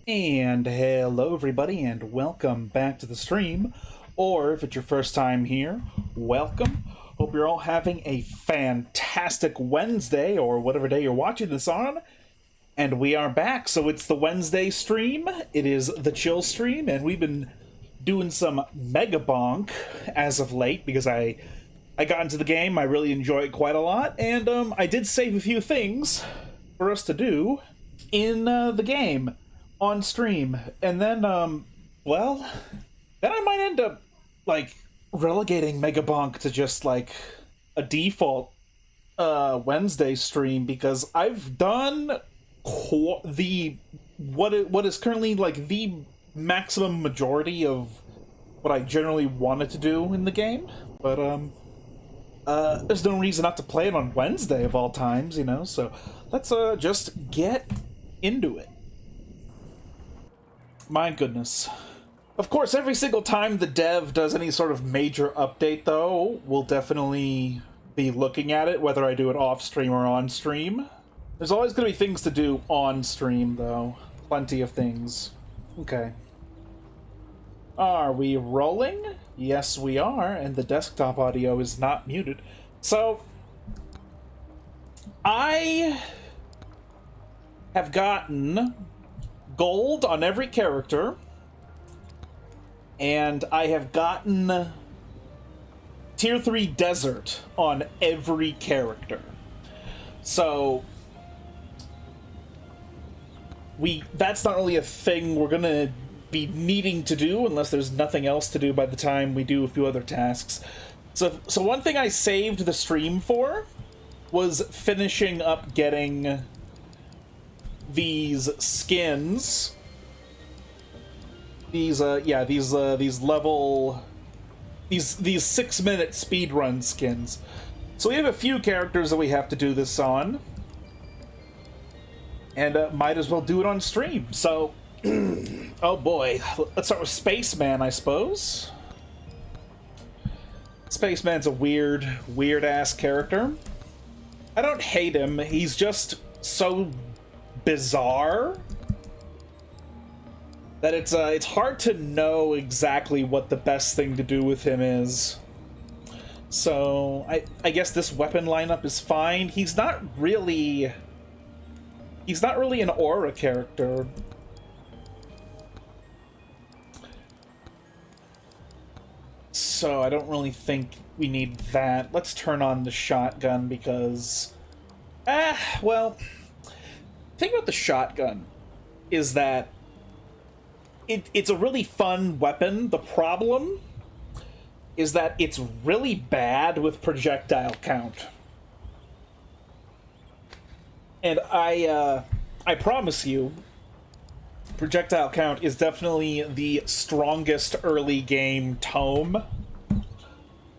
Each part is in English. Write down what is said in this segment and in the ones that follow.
And hello everybody and welcome back to the stream, or if it's your first time here, welcome. Hope you're all having a fantastic Wednesday or whatever day you're watching this on. And we are back, so it's the Wednesday stream, it is the chill stream, and we've been doing some Megabonk as of late because I got into the game, I really enjoy it quite a lot, and I did save a few things for us to do in the game on stream, and then well, then I might end up like relegating Megabonk to just like a default Wednesday stream, because I've done what is currently like the maximum majority of what I generally wanted to do in the game, but there's no reason not to play it on Wednesday of all times, you know, so let's just get into it. My goodness. Of course, every single time the dev does any sort of major update, though, we'll definitely be looking at it, whether I do it off-stream or on-stream. There's always going to be things to do on-stream, though. Plenty of things. Okay. Are we rolling? Yes, we are, and the desktop audio is not muted. So, I have gotten gold on every character, and I have gotten tier 3 desert on every character. So that's not really a thing we're gonna be needing to do unless there's nothing else to do by the time we do a few other tasks. So one thing I saved the stream for was finishing up getting these skins, these 6-minute speedrun skins. So we have a few characters that we have to do this on, and might as well do it on stream. So, oh boy, let's start with Spaceman, I suppose. Spaceman's a weird-ass character. I don't hate him, he's just so bizarre that it's hard to know exactly what the best thing to do with him is. So I guess this weapon lineup is fine. He's not really an aura character. So I don't really think we need that. Let's turn on the shotgun because well, the thing about the shotgun is that it's a really fun weapon. The problem is that it's really bad with projectile count. And I promise you, projectile count is definitely the strongest early game tome.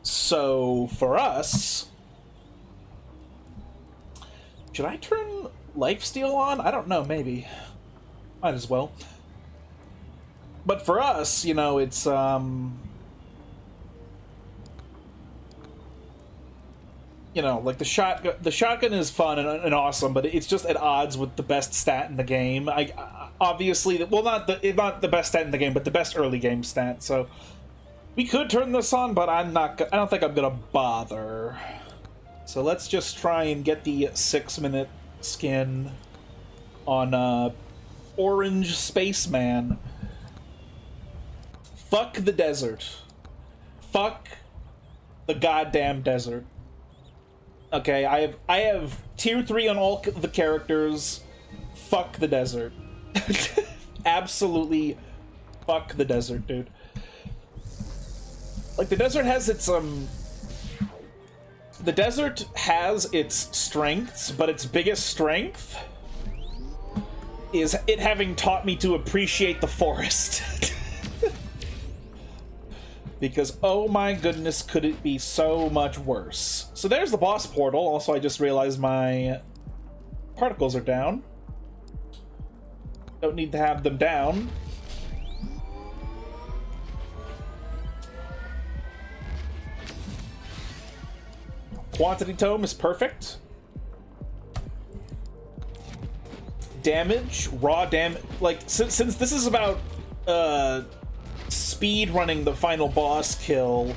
So for us, should I turn lifesteal on? I don't know, maybe. Might as well. But for us, you know, it's, you know, like the shotgun is fun and awesome, but it's just at odds with the best stat in the game. Obviously, well, not the best stat in the game, but the best early game stat. So we could turn this on, but I don't think I'm gonna bother. So let's just try and get the 6-minute skin on Orange Spaceman. Fuck the desert. Fuck the goddamn desert. Okay, I have tier 3 on all the characters. Fuck the desert. Absolutely fuck the desert, dude. Like, the desert has its the desert has its strengths, but its biggest strength is it having taught me to appreciate the forest. Because, oh my goodness, could it be so much worse. So there's the boss portal. Also, I just realized my particles are down. Don't need to have them down. Quantity tome is perfect. damage, raw damage, like, since this is about speed running the final boss kill,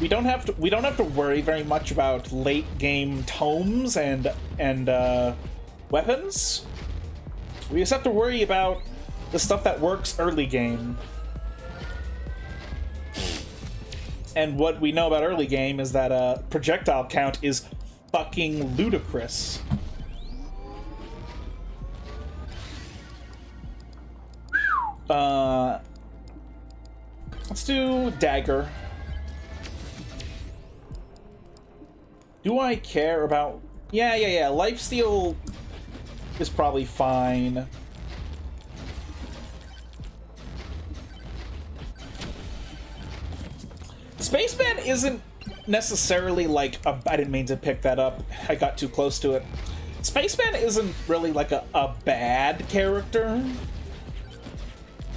we don't have to worry very much about late game tomes and weapons. We just have to worry about the stuff that works early game. And what we know about early game is that projectile count is fucking ludicrous. Let's do dagger. Do I care about... Yeah. Lifesteal is probably fine. Spaceman isn't necessarily like a... I didn't mean to pick that up. I got too close to it. Spaceman isn't really like a bad character.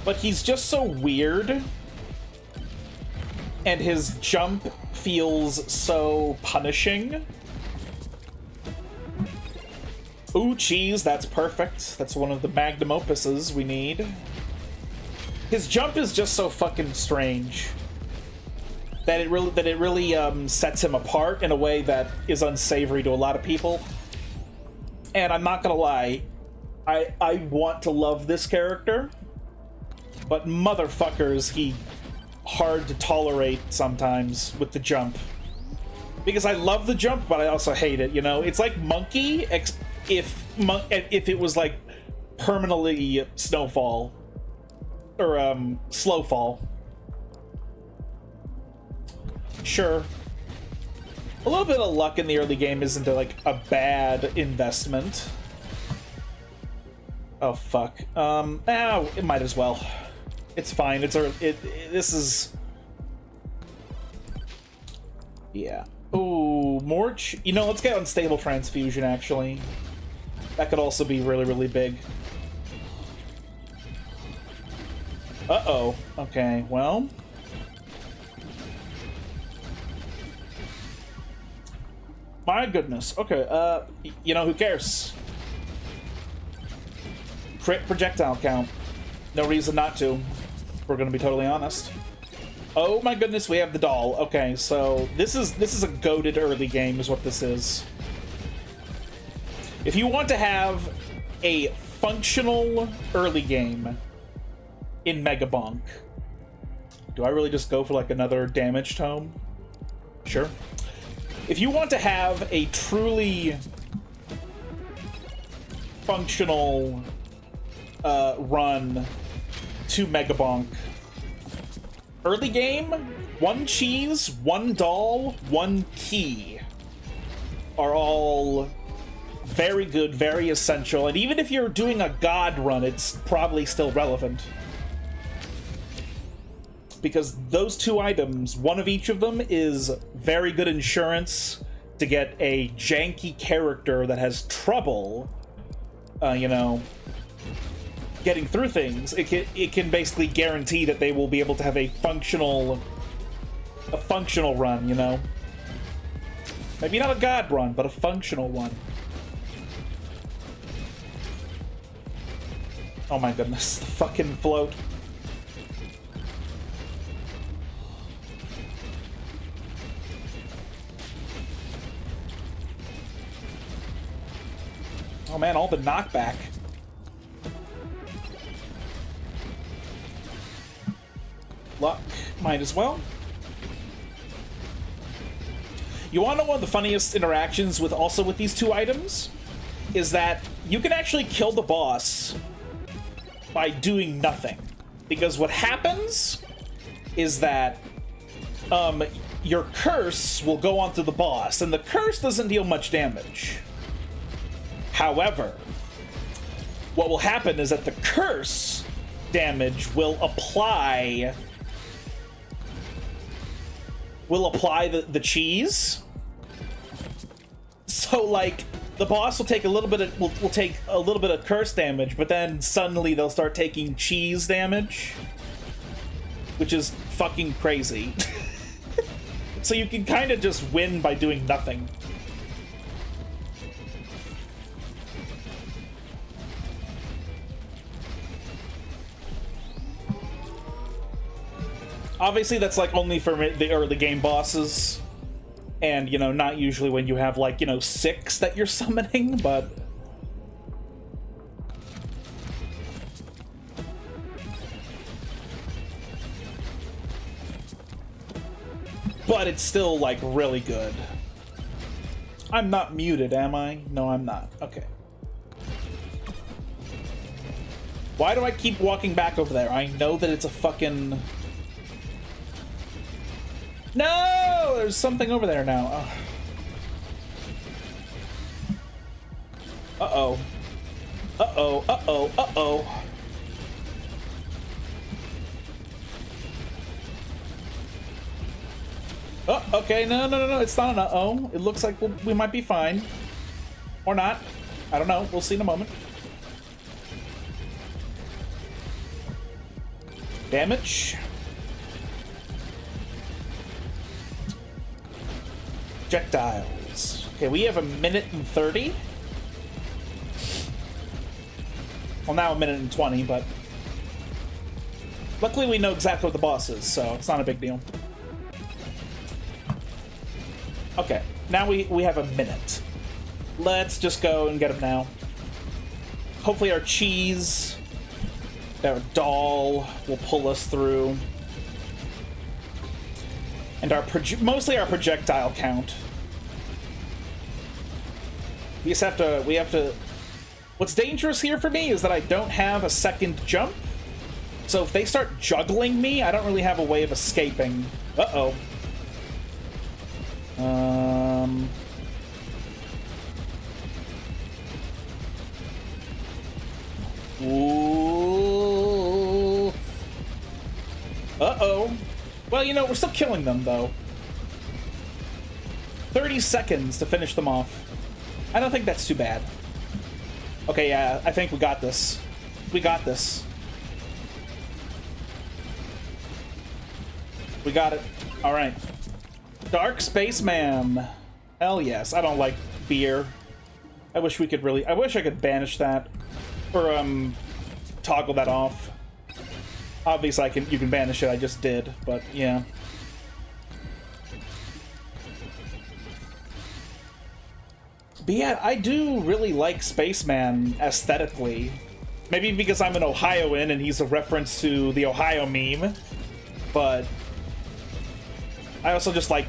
But he's just so weird. And his jump feels so punishing. Ooh, cheese, that's perfect. That's one of the magnum opuses we need. His jump is just so fucking strange. That it really sets him apart in a way that is unsavory to a lot of people. And I'm not gonna lie, I want to love this character, but motherfuckers, he hard to tolerate sometimes with the jump. Because I love the jump, but I also hate it, you know? It's like Monke, if it was like permanently snowfall. Or slowfall. Sure. A little bit of luck in the early game isn't like a bad investment. Oh fuck. It might as well. It's fine. This is... Yeah. Ooh, more you know, let's get unstable transfusion, actually. That could also be really, really big. Uh-oh. Okay, well... My goodness. Okay, you know, who cares? Crit projectile count. No reason not to. We're gonna be totally honest. Oh my goodness, we have the doll. Okay, so this is a goated early game is what this is. If you want to have a functional early game in Megabonk, do I really just go for like another damage tome? Sure. If you want to have a truly functional run to Megabonk, early game, 1 cheese, 1 doll, 1 key are all very good, very essential, and even if you're doing a god run, it's probably still relevant. Because those 2 items, one of each of them, is very good insurance to get a janky character that has trouble, you know, getting through things. It can basically guarantee that they will be able to have a functional run, you know? Maybe not a god run, but a functional one. Oh my goodness, the fucking float. Oh man, all the knockback. Luck, might as well. You want to know one of the funniest interactions with these 2 items? Is that you can actually kill the boss by doing nothing. Because what happens is that your curse will go onto the boss, and the curse doesn't deal much damage. However, what will happen is that the curse damage will apply the cheese. So like the boss will take a little bit of will take a little bit of curse damage, but then suddenly they'll start taking cheese damage, which is fucking crazy. So you can kind of just win by doing nothing. Obviously, that's, like, only for the early game bosses. And, you know, not usually when you have, like, you know, 6 that you're summoning, but... But it's still, like, really good. I'm not muted, am I? No, I'm not. Okay. Why do I keep walking back over there? I know that it's a fucking... No! There's something over there now. Uh-oh. Uh-oh, uh-oh, uh-oh. Oh, okay, no, it's not an uh-oh. It looks like we might be fine. Or not. I don't know. We'll see in a moment. Damage. Projectiles. Okay, we have 1:30. Well, now 1:20, but... Luckily we know exactly what the boss is, so it's not a big deal. Okay, now we have a minute. Let's just go and get him now. Hopefully our cheese, our doll, will pull us through. And our mostly our projectile count. We just have to... What's dangerous here for me is that I don't have a second jump. So if they start juggling me, I don't really have a way of escaping. Uh-oh. Ooh. Uh-oh. Well, you know, we're still killing them, though. 30 seconds to finish them off. I don't think that's too bad. Okay, yeah, I think we got this. We got this. We got it. All right. Dark Spaceman. Hell yes. I don't like beer. I wish we could really... I wish I could banish that. Or, toggle that off. Obviously, you can banish it. I just did, but yeah. But yeah, I do really like Spaceman aesthetically. Maybe because I'm an Ohioan and he's a reference to the Ohio meme. But I also just like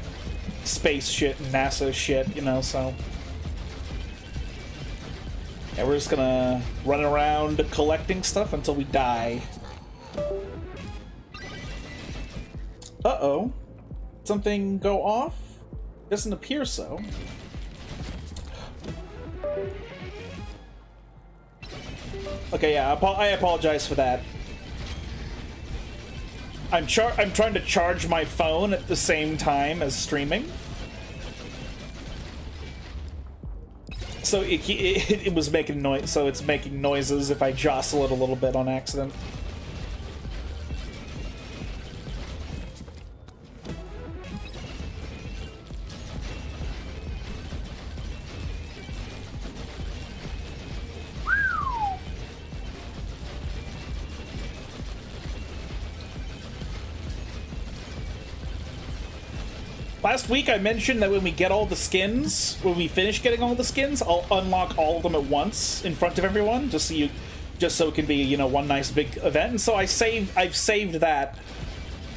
space shit and NASA shit, you know, so... Yeah, we're just gonna run around collecting stuff until we die. Uh-oh. Something go off? Doesn't appear so. Okay, yeah, I apologize for that. I'm trying to charge my phone at the same time as streaming. So it was making noise, so it's making noises if I jostle it a little bit on accident. Last week I mentioned that when we get all the skins, when we finish getting all the skins, I'll unlock all of them at once in front of everyone, just so it can be, you know, one nice big event. And so I've saved that.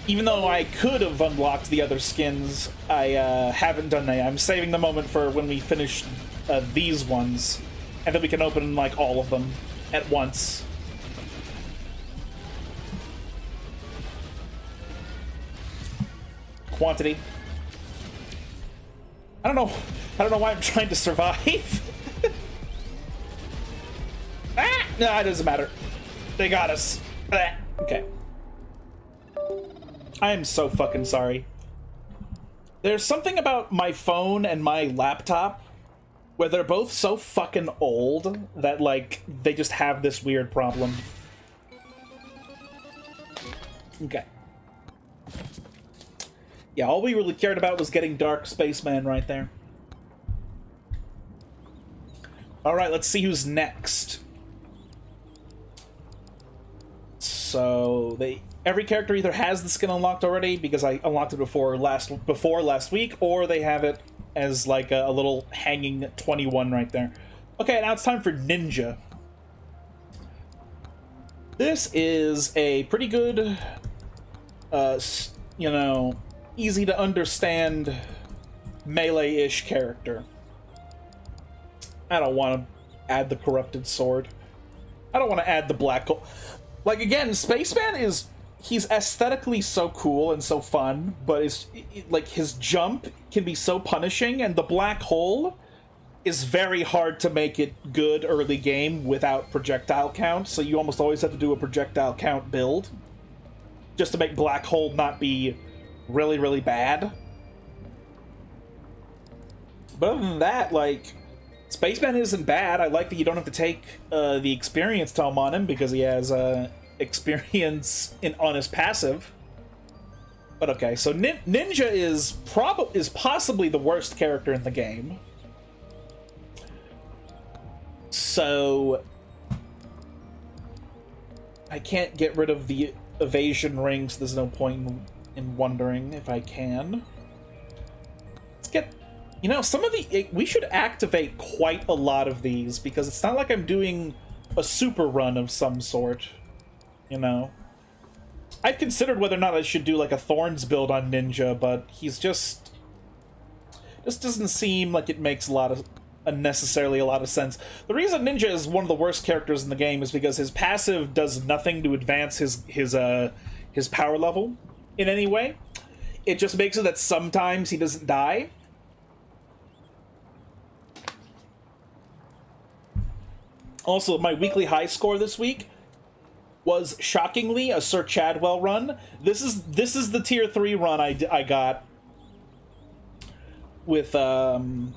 Even though I could have unlocked the other skins, I haven't done that. I'm saving the moment for when we finish these ones, and then we can open like all of them at once. Quantity. I don't know why I'm trying to survive. Ah! No, it doesn't matter. They got us. Ah! Okay. I am so fucking sorry. There's something about my phone and my laptop where they're both so fucking old that, like, they just have this weird problem. Okay. Yeah, all we really cared about was getting Dark Spaceman right there. Alright, let's see who's next. So, every character either has the skin unlocked already because I unlocked it before last week, or they have it as like a little hanging 21 right there. Okay, now it's time for Ninja. This is a pretty good, you know, easy to understand melee-ish character. I don't want to add the corrupted sword. I don't want to add the black hole. Like, again, Spaceman he's aesthetically so cool and so fun, but like, his jump can be so punishing, and the black hole is very hard to make it good early game without projectile count, so you almost always have to do a projectile count build just to make black hole not be really, really bad. But other than that, like, Spaceman isn't bad. I like that you don't have to take the experience tome on him because he has experience on his passive. But okay, so Ninja is possibly the worst character in the game. So I can't get rid of the evasion rings. There's no point in wondering if I can. Let's get... You know, we should activate quite a lot of these, because it's not like I'm doing a super run of some sort, you know? I've considered whether or not I should do, like, a Thorns build on Ninja, but he's just doesn't seem like it makes unnecessarily a lot of sense. The reason Ninja is one of the worst characters in the game is because his passive does nothing to advance his power level in any way. It just makes it that sometimes he doesn't die. Also, my weekly high score this week was shockingly a Sir Chadwell run. This is the tier 3 run I got with when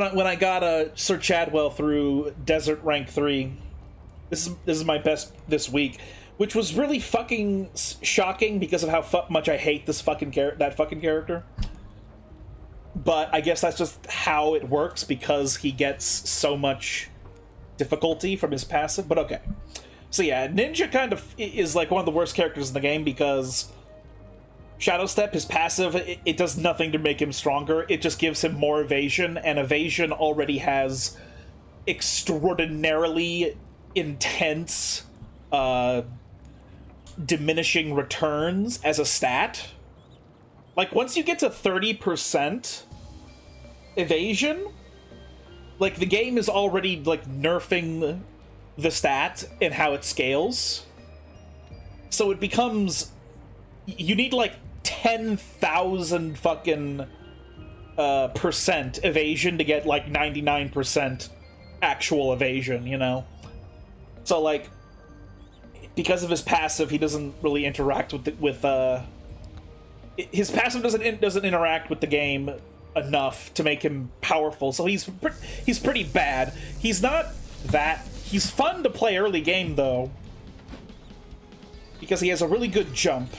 I got Sir Chadwell through Desert rank 3. This is my best this week, which was really fucking shocking because of how much I hate this fucking character. But I guess that's just how it works because he gets so much difficulty from his passive. But okay. So yeah, Ninja kind of is like one of the worst characters in the game because Shadow Step, his passive, it does nothing to make him stronger. It just gives him more evasion, and evasion already has extraordinarily intense diminishing returns as a stat. Like, once you get to 30% evasion, like, the game is already, like, nerfing the stat and how it scales. So it becomes... You need, like, 10,000 fucking percent evasion to get, like, 99% actual evasion, you know? So, like, because of his passive, he doesn't really interact with his passive doesn't interact with the game enough to make him powerful, so he's pretty bad. He's not that... He's fun to play early game, though, because he has a really good jump.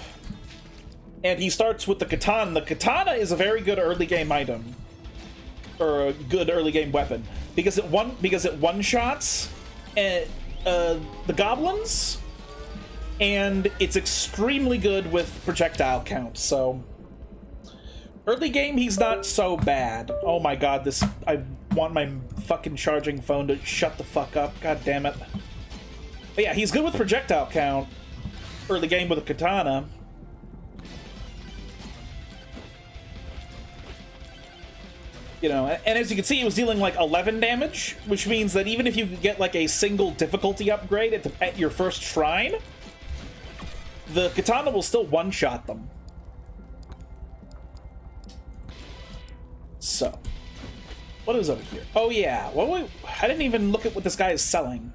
And he starts with the katana. The katana is a very good early game item. Or a good early game weapon. Because it one-shots the goblins, and it's extremely good with projectile count, so... Early game, he's not so bad. Oh my god, I want my fucking charging phone to shut the fuck up. God damn it. But yeah, he's good with projectile count. Early game with a katana. You know, and as you can see, he was dealing like 11 damage, which means that even if you get like a single difficulty upgrade at your first shrine, the katana will still one-shot them. So, what is over here? Oh yeah, I didn't even look at what this guy is selling.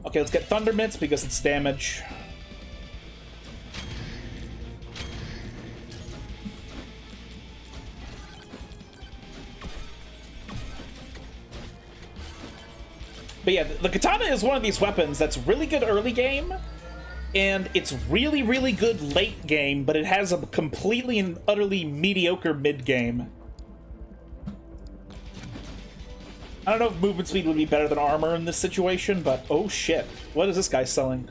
Okay, let's get Thunder Mitts because it's damage. But yeah, the katana is one of these weapons that's really good early game, and it's really, really good late game, but it has a completely and utterly mediocre mid game. I don't know if movement speed would be better than armor in this situation, but oh shit. What is this guy selling?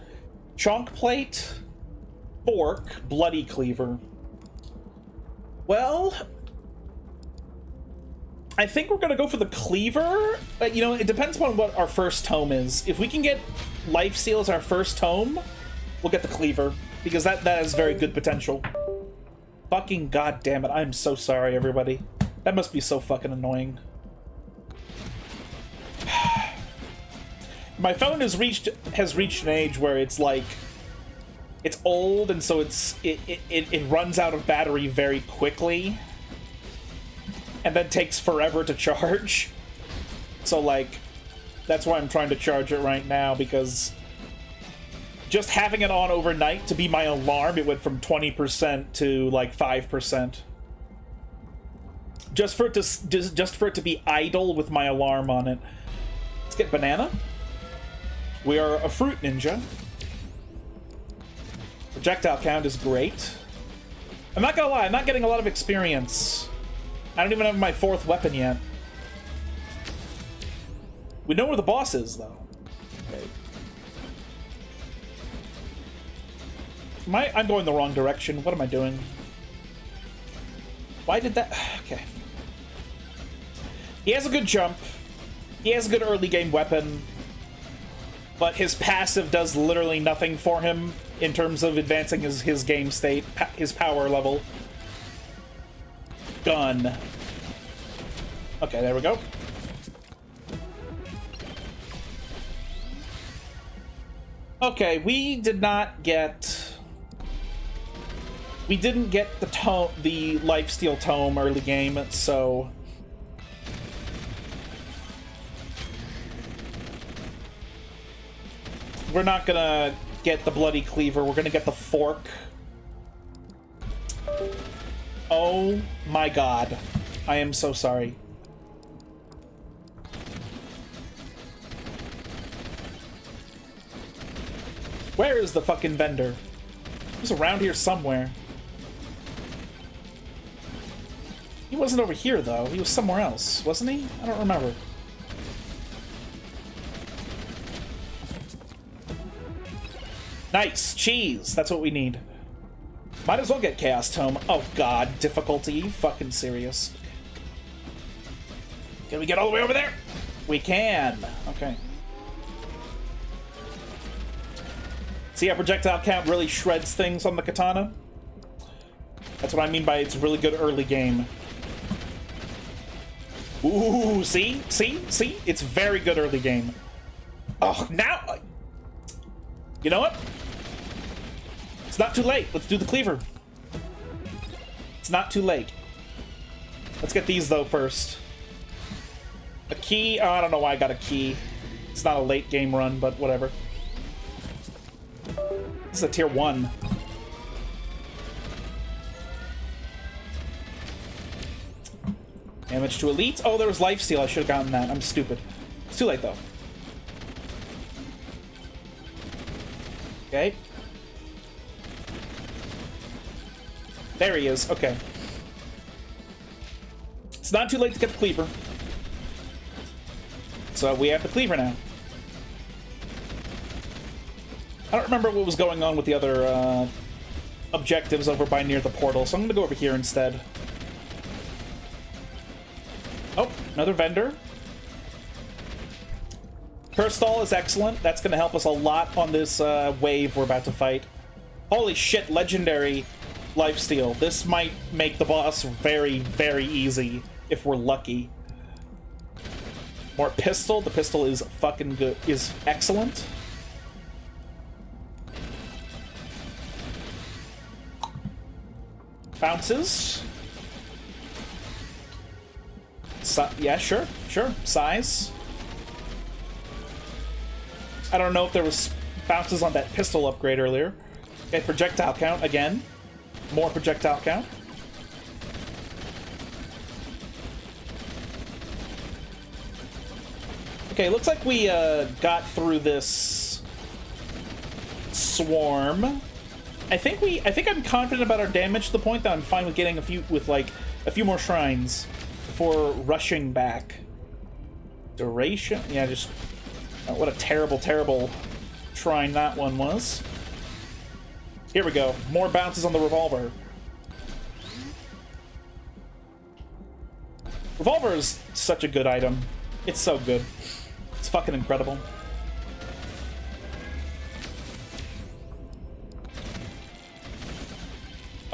Chonk plate, fork, bloody cleaver. Well, I think we're gonna go for the cleaver. You know, it depends upon what our first tome is. If we can get lifesteal as our first tome, we'll get the cleaver, because that has very good potential. Fucking goddamn it! I'm so sorry, everybody. That must be so fucking annoying. My phone has reached an age where it's like, it's old, and so it runs out of battery very quickly, and then takes forever to charge. So like, that's why I'm trying to charge it right now, because just having it on overnight to be my alarm, it went from 20% to like 5%. Just for it to be idle with my alarm on it. Let's get banana. We are a fruit ninja. Projectile count is great. I'm not gonna lie, I'm not getting a lot of experience. I don't even have my 4th weapon yet. We know where the boss is, though. Okay. I'm going the wrong direction. What am I doing? Why did that... Okay. He has a good jump. He has a good early game weapon. But his passive does literally nothing for him in terms of advancing his game state, his power level. Gun. Okay, there we go. Okay, we didn't get the lifesteal tome early game, so we're not gonna get the bloody cleaver. We're gonna get the fork. Oh my god. I am so sorry. Where is the fucking vendor? He was around here somewhere. He wasn't over here, though. He was somewhere else, wasn't he? I don't remember. Nice! Cheese! That's what we need. Might as well get Chaos Tome. Oh god, difficulty. You fucking serious? Can we get all the way over there? We can! Okay. See how projectile count really shreds things on the katana? That's what I mean by it's really good early game. Ooh, see? See? See? It's very good early game. Oh, now... You know what? It's not too late. Let's do the cleaver. It's not too late. Let's get these, though, first. A key? Oh, I don't know why I got a key. It's not a late game run, but whatever. This is a tier 1. Damage to elite. Oh, there was lifesteal. I should have gotten that. I'm stupid. It's too late, though. Okay. There he is. Okay. It's not too late to get the cleaver. So we have the cleaver now. I don't remember what was going on with the other objectives over by near the portal, so I'm going to go over here instead. Oh, another vendor. Curstall is excellent. That's going to help us a lot on this wave we're about to fight. Holy shit, legendary lifesteal. This might make the boss very, very easy if we're lucky. More pistol. The pistol is fucking good. Is excellent. Bounces. Yeah, sure. Size. I don't know if there was bounces on that pistol upgrade earlier. Okay, projectile count again. More projectile count. Okay, looks like we got through this swarm. I think I'm confident about our damage to the point that I'm fine with getting a few more shrines before rushing back. Duration? Yeah, just what a terrible, terrible shrine that one was. Here we go. More bounces on the revolver. Revolver is such a good item. It's so good. It's fucking incredible.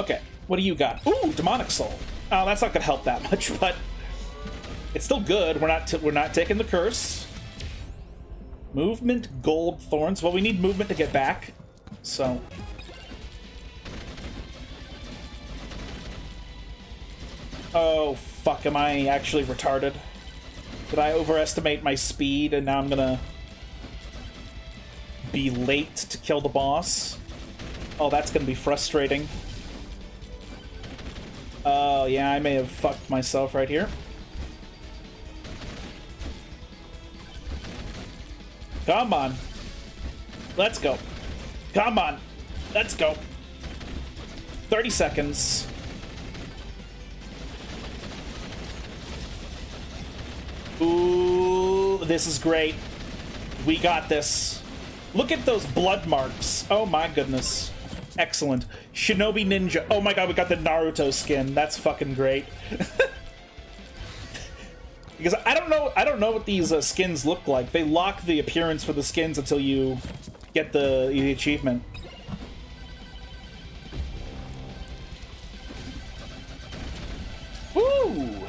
Okay, what do you got? Ooh, demonic soul. Oh, that's not gonna help that much, but it's still good. We're not taking the curse. Movement, gold, thorns. Well, we need movement to get back, so. Oh, fuck, am I actually retarded? Did I overestimate my speed and now I'm gonna be late to kill the boss? Oh, that's gonna be frustrating. Oh, yeah, I may have fucked myself right here. Come on. Let's go. Come on. Let's go. 30 seconds. Ooh, this is great. We got this. Look at those blood marks. Oh my goodness. Excellent. Shinobi Ninja. Oh my god, we got the Naruto skin. That's fucking great. Because I don't know what these skins look like. They lock the appearance for the skins until you get the achievement. Woo!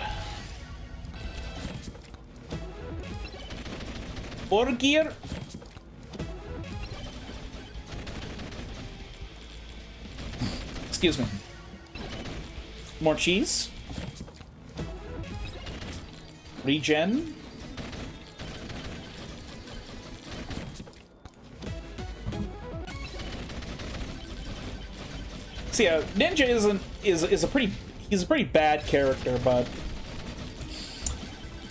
Orgir. Excuse me. More cheese. Regen. See, Ninja is a pretty bad character, but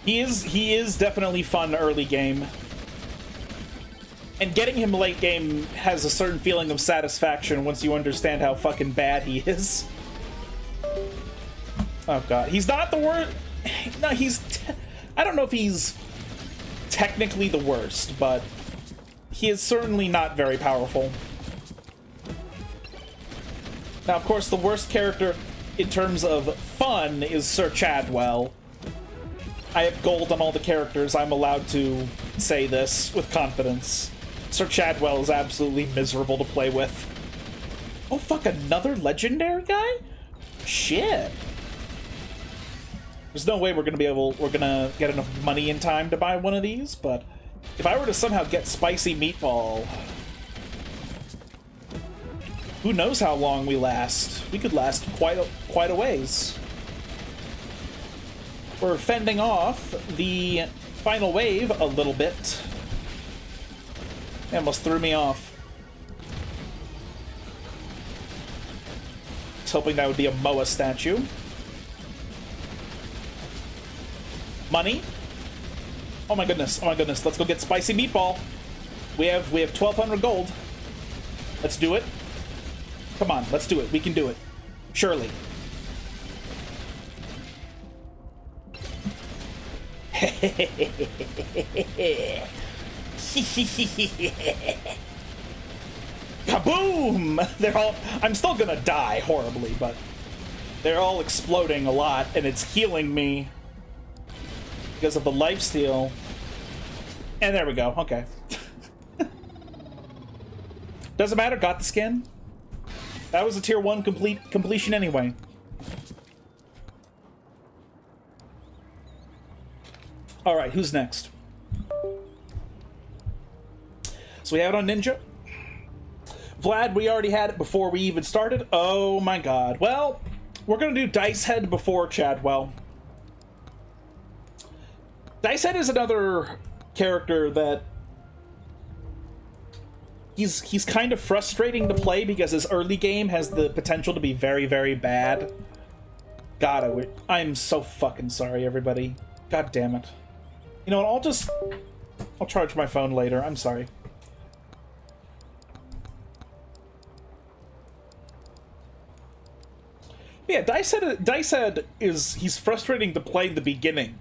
he is definitely fun early game. And getting him late game has a certain feeling of satisfaction once you understand how fucking bad he is. Oh god, he's not the worst. No, I don't know if he's technically the worst, but he is certainly not very powerful. Now, of course, the worst character in terms of fun is Sir Chadwell. I have gold on all the characters. I'm allowed to say this with confidence. Sir Chadwell is absolutely miserable to play with. Oh, fuck, another legendary guy? Shit. There's no way we're gonna get enough money in time to buy one of these, but if I were to somehow get Spicy Meatball, who knows how long we last? We could last quite a ways. We're fending off the final wave a little bit. It almost threw me off. I was hoping that would be a Moa statue. Money. Oh my goodness. Oh my goodness. Let's go get Spicy Meatball. We have 1,200 gold. Let's do it. Come on, let's do it. We can do it. Surely. Kaboom! They're all... I'm still gonna die horribly, but they're all exploding a lot, and it's healing me because of the lifesteal. And there we go. Okay. Doesn't matter. Got the skin. That was a tier 1 completion anyway. All right, who's next? So we have it on Ninja. Vlad, we already had it before we even started. Oh my god. Well, we're gonna do Dicehead before Chadwell. Dicehead is another character that he's kind of frustrating to play because his early game has the potential to be very, very bad. God, I'm so fucking sorry, everybody. God damn it. You know what, I'll charge my phone later. I'm sorry. Yeah, Dicehead he's frustrating to play in the beginning.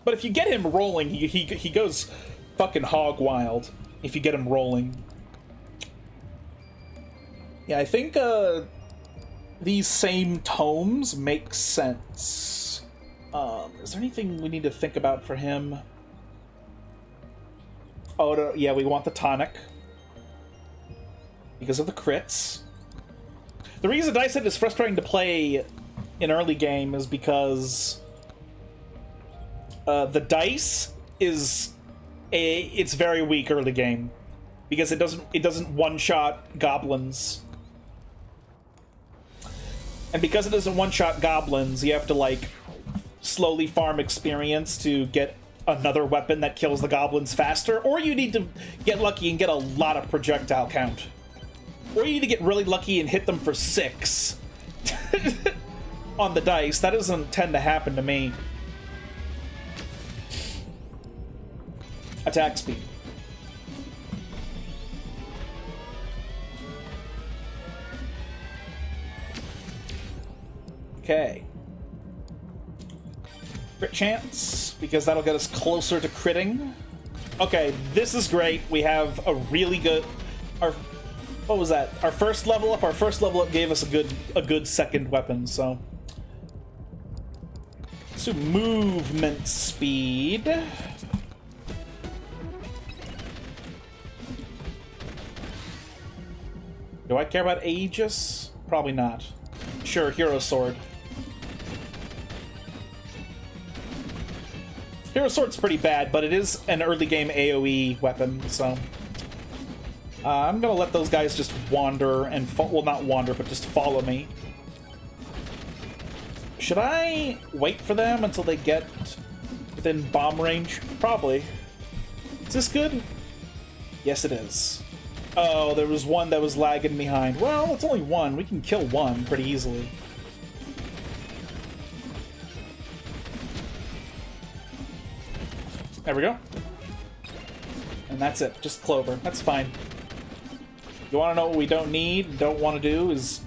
But if you get him rolling, he goes fucking hog wild if you get him rolling. Yeah, I think these same tomes make sense. Is there anything we need to think about for him? Oh, no, yeah, we want the tonic. Because of the crits. The reason Dicehead is frustrating to play in early game is because the dice is it's very weak early game because it doesn't one-shot goblins. And because it doesn't one-shot goblins, you have to like slowly farm experience to get another weapon that kills the goblins faster, or you need to get lucky and get a lot of projectile count. Or you need to get really lucky and hit them for 6 on the dice. That doesn't tend to happen to me. Attack speed. Okay. Crit chance, because that'll get us closer to critting. Okay, this is great. We have a really good... What was that? Our first level up? Our first level up gave us a good second weapon, so... Let's do movement speed. Do I care about Aegis? Probably not. Sure, Hero Sword. Hero Sword's pretty bad, but it is an early game AoE weapon, so... I'm gonna let those guys just wander and well, not wander, but just follow me. Should I wait for them until they get within bomb range? Probably. Is this good? Yes, it is. Oh, there was one that was lagging behind. Well, it's only one. We can kill one pretty easily. There we go. And that's it. Just Clover. That's fine. You want to know what we don't need, don't want to do is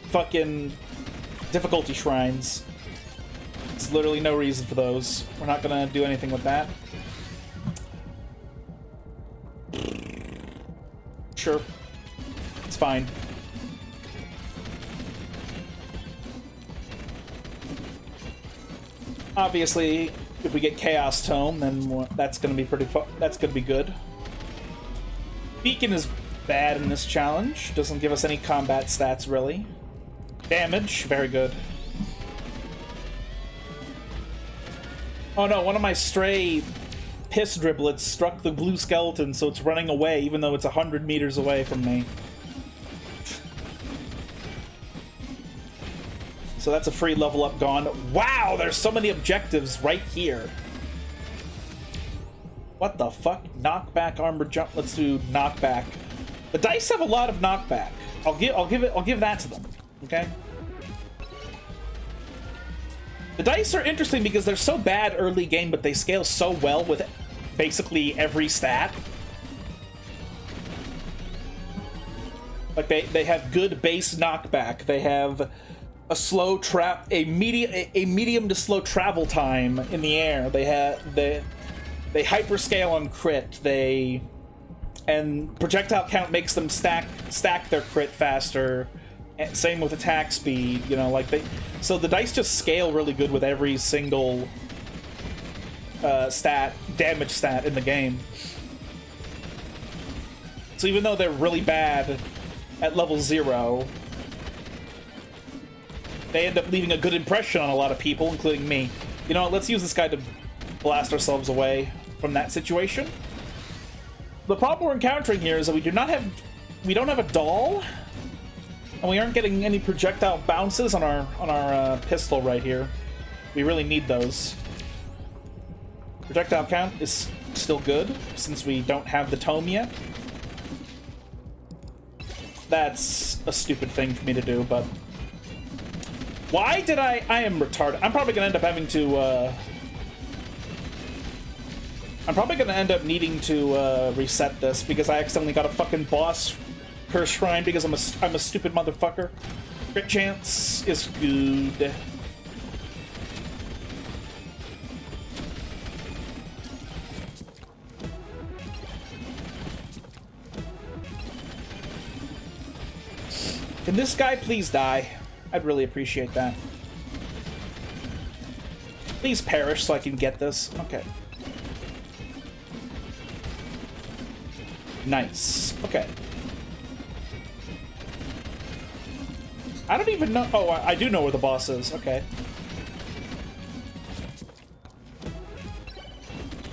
fucking difficulty shrines. There's literally no reason for those. We're not gonna do anything with that. Sure. It's fine. Obviously, if we get Chaos Tome, then that's gonna be that's gonna be good. Beacon is bad in this challenge. Doesn't give us any combat stats, really. Damage, very good. Oh no, one of my stray piss driblets struck the blue skeleton, so it's running away, even though it's 100 meters away from me. So that's a free level up gone. Wow, there's so many objectives right here. What the fuck? Knockback, armor jump. Let's do knockback. The dice have a lot of knockback. I'll give that to them. Okay. The dice are interesting because they're so bad early game, but they scale so well with basically every stat. Like they have good base knockback. They have a slow a medium to slow travel time in the air. They hyperscale on crit. And projectile count makes them stack their crit faster. Same with attack speed. You know, like so the dice just scale really good with every single damage stat in the game. So even though they're really bad at level 0, they end up leaving a good impression on a lot of people, including me. You know what, let's use this guy to blast ourselves away from that situation. The problem we're encountering here is that we don't have a doll, and we aren't getting any projectile bounces on our pistol right here. We really need those. Projectile count is still good since we don't have the tome yet. That's a stupid thing for me to do, but why did I am retarded. I'm probably gonna end up having to I'm probably gonna end up needing to reset this because I accidentally got a fucking boss curse shrine because I'm a stupid motherfucker. Crit chance is good. Can this guy please die? I'd really appreciate that. Please perish so I can get this. Okay. Nice. Okay. I don't even know. Oh, I do know where the boss is. Okay.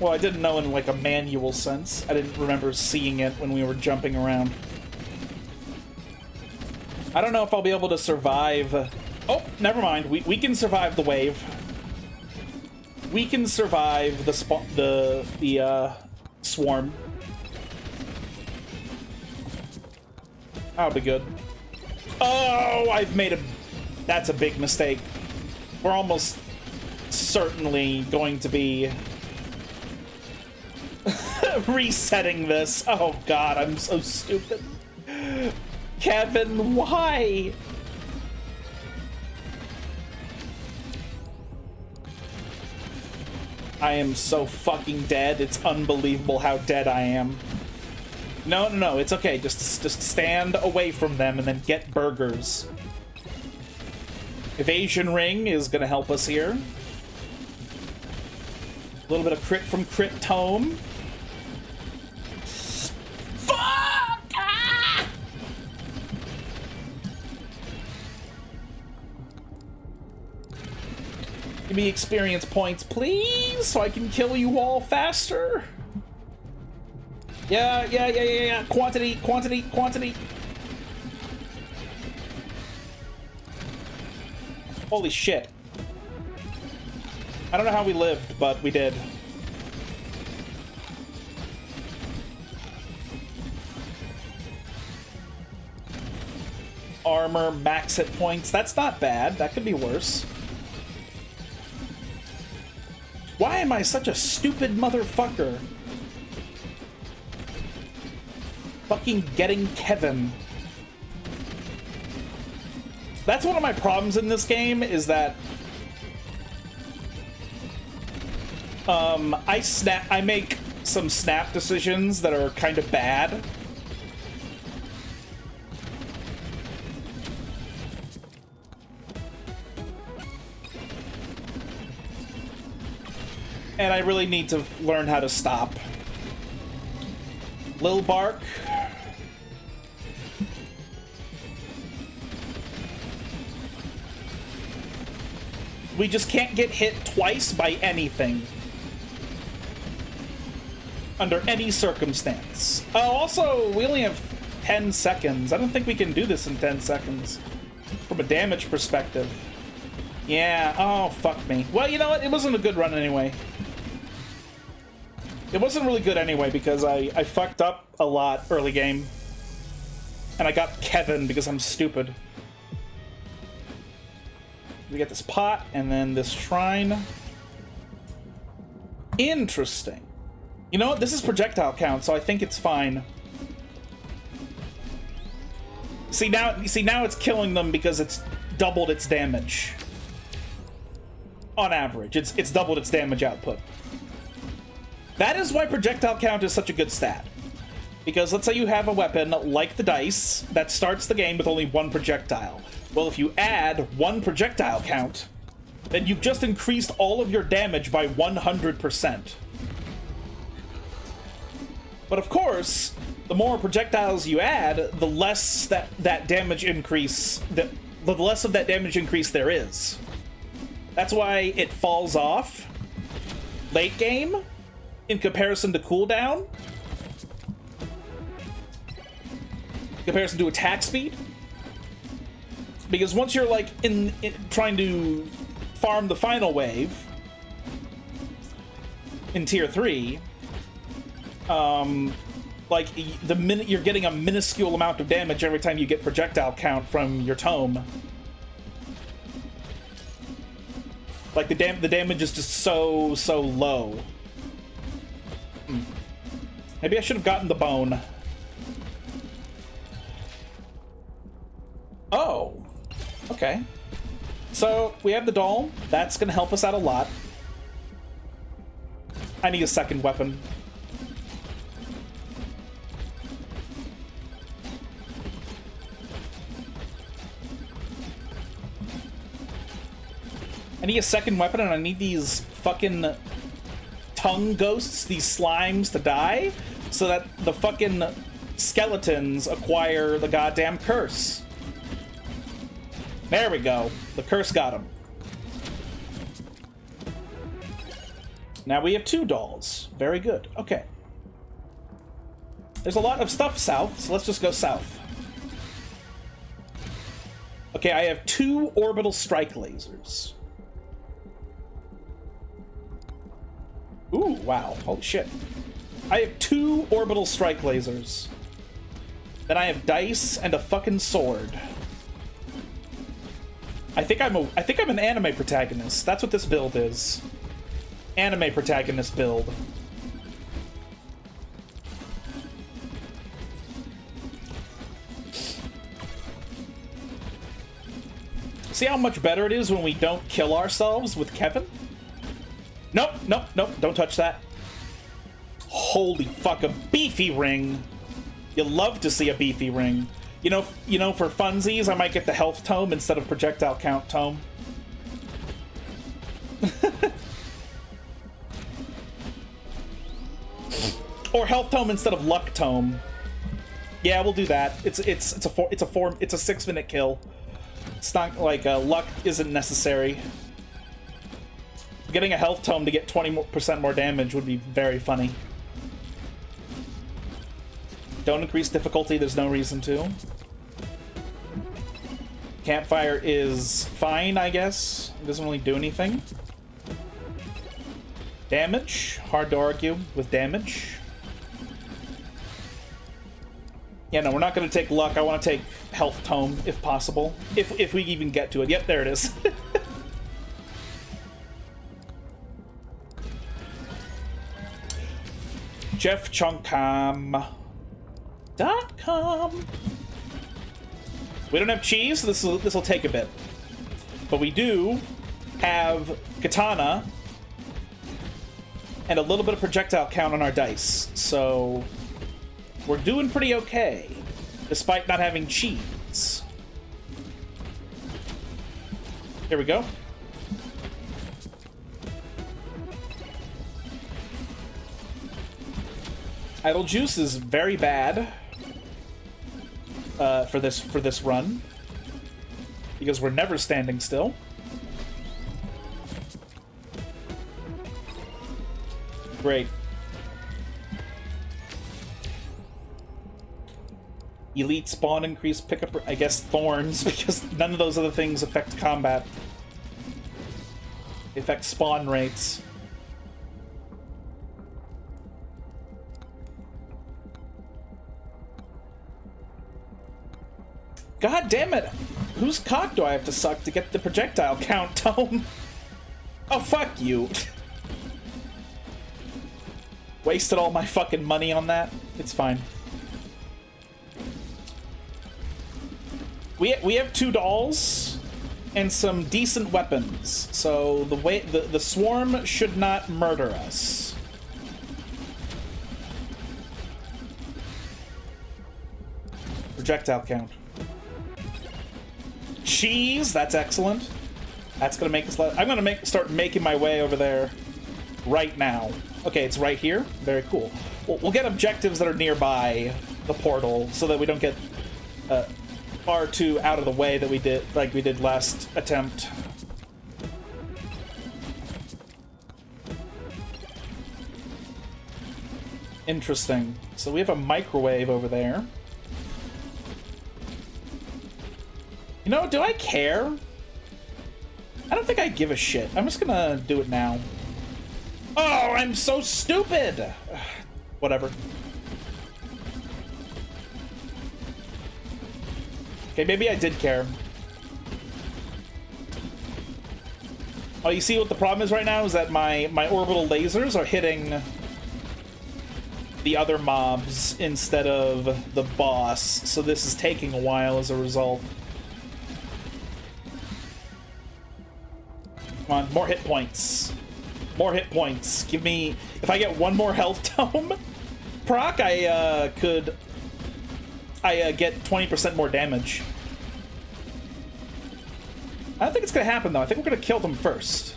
Well, I didn't know in like a manual sense. I didn't remember seeing it when we were jumping around. I don't know if I'll be able to survive. Oh, never mind. We can survive the wave. We can survive the swarm. That'll be good. Oh, I've made a... That's a big mistake. We're almost certainly going to be resetting this. Oh god, I'm so stupid. Kevin, why? I am so fucking dead. It's unbelievable how dead I am. No, no, no, it's okay. Just stand away from them and then get burgers. Evasion ring is gonna help us here. A little bit of crit from Crit Tome. Fuck! Ah! Give me experience points, please, so I can kill you all faster. Yeah. Quantity. Holy shit. I don't know how we lived, but we did. Armor, max hit points. That's not bad. That could be worse. Why am I such a stupid motherfucker? Fucking getting Kevin. That's one of my problems in this game, is that I make some snap decisions that are kind of bad. And I really need to learn how to stop. Lil Bark. We just can't get hit twice by anything. Under any circumstance. Oh, also, we only have 10 seconds. I don't think we can do this in 10 seconds. From a damage perspective. Yeah, oh, fuck me. Well, you know what? It wasn't a good run anyway. It wasn't really good anyway, because I fucked up a lot early game. And I got Kevin because I'm stupid. We get this pot, and then this shrine. Interesting. You know what? This is projectile count, so I think it's fine. See now it's killing them because it's doubled its damage. On average, it's doubled its damage output. That is why projectile count is such a good stat. Because let's say you have a weapon like the dice that starts the game with only one projectile. Well, if you add one projectile count, then you've just increased all of your damage by 100%. But of course, the more projectiles you add, the less that damage increase, the less of that damage increase there is. That's why it falls off late game in comparison to cooldown, in comparison to attack speed. Because once you're like in trying to farm the final wave in tier 3, like the minute you're getting a minuscule amount of damage every time you get projectile count from your tome. Like the damage is just so low. Maybe I should have gotten the bone. Oh. Okay. So, we have the doll. That's gonna help us out a lot. I need a second weapon. I need a second weapon, and I need these fucking tongue ghosts, these slimes, to die, so that the fucking skeletons acquire the goddamn curse. There we go. The curse got him. Now we have 2 dolls. Very good. Okay. There's a lot of stuff south, so let's just go south. Okay, I have 2 orbital strike lasers. Ooh, wow. Holy shit. I have 2 orbital strike lasers. Then I have dice and a fucking sword. I think I'm an anime protagonist. That's what this build is. Anime protagonist build. See how much better it is when we don't kill ourselves with Kevin? Nope, nope, nope, don't touch that. Holy fuck, a beefy ring. You love to see a beefy ring. You know, for funsies, I might get the health tome instead of projectile count tome. Or health tome instead of luck tome. Yeah, we'll do that. It's a 6-minute kill. It's not like luck isn't necessary. Getting a health tome to get 20% more damage would be very funny. Don't increase difficulty, there's no reason to. Campfire is fine, I guess. It doesn't really do anything. Damage, hard to argue with damage. Yeah, no, we're not going to take luck. I want to take health tome, if possible. If we even get to it. Yep, there it is. JeffChunkcom.com. We don't have cheese, so this will take a bit. But we do have katana and a little bit of projectile count on our dice. So we're doing pretty okay, despite not having cheese. Here we go. Idle Juice is very bad for this run, because we're never standing still. Great. Elite spawn increase pickup, I guess thorns, because none of those other things affect combat. They affect spawn rates. God damn it! Whose cock do I have to suck to get the projectile count tome? Oh, fuck you. Wasted all my fucking money on that. It's fine. We have 2 dolls and some decent weapons, so the swarm should not murder us. Projectile count. Cheese, that's excellent. That's gonna make us. I'm gonna start making my way over there right now. Okay, it's right here. Very cool. We'll get objectives that are nearby the portal so that we don't get far too out of the way that we did last attempt. Interesting. So we have a microwave over there. You know, do I care? I don't think I give a shit. I'm just gonna do it now. Oh, I'm so stupid! Whatever. Okay, maybe I did care. Oh, you see what the problem is right now? Is that my orbital lasers are hitting the other mobs instead of the boss, so this is taking a while as a result. Come on, more hit points. More hit points. Give me... If I get one more health tome proc, I get 20% more damage. I don't think it's gonna happen, though. I think we're gonna kill them first.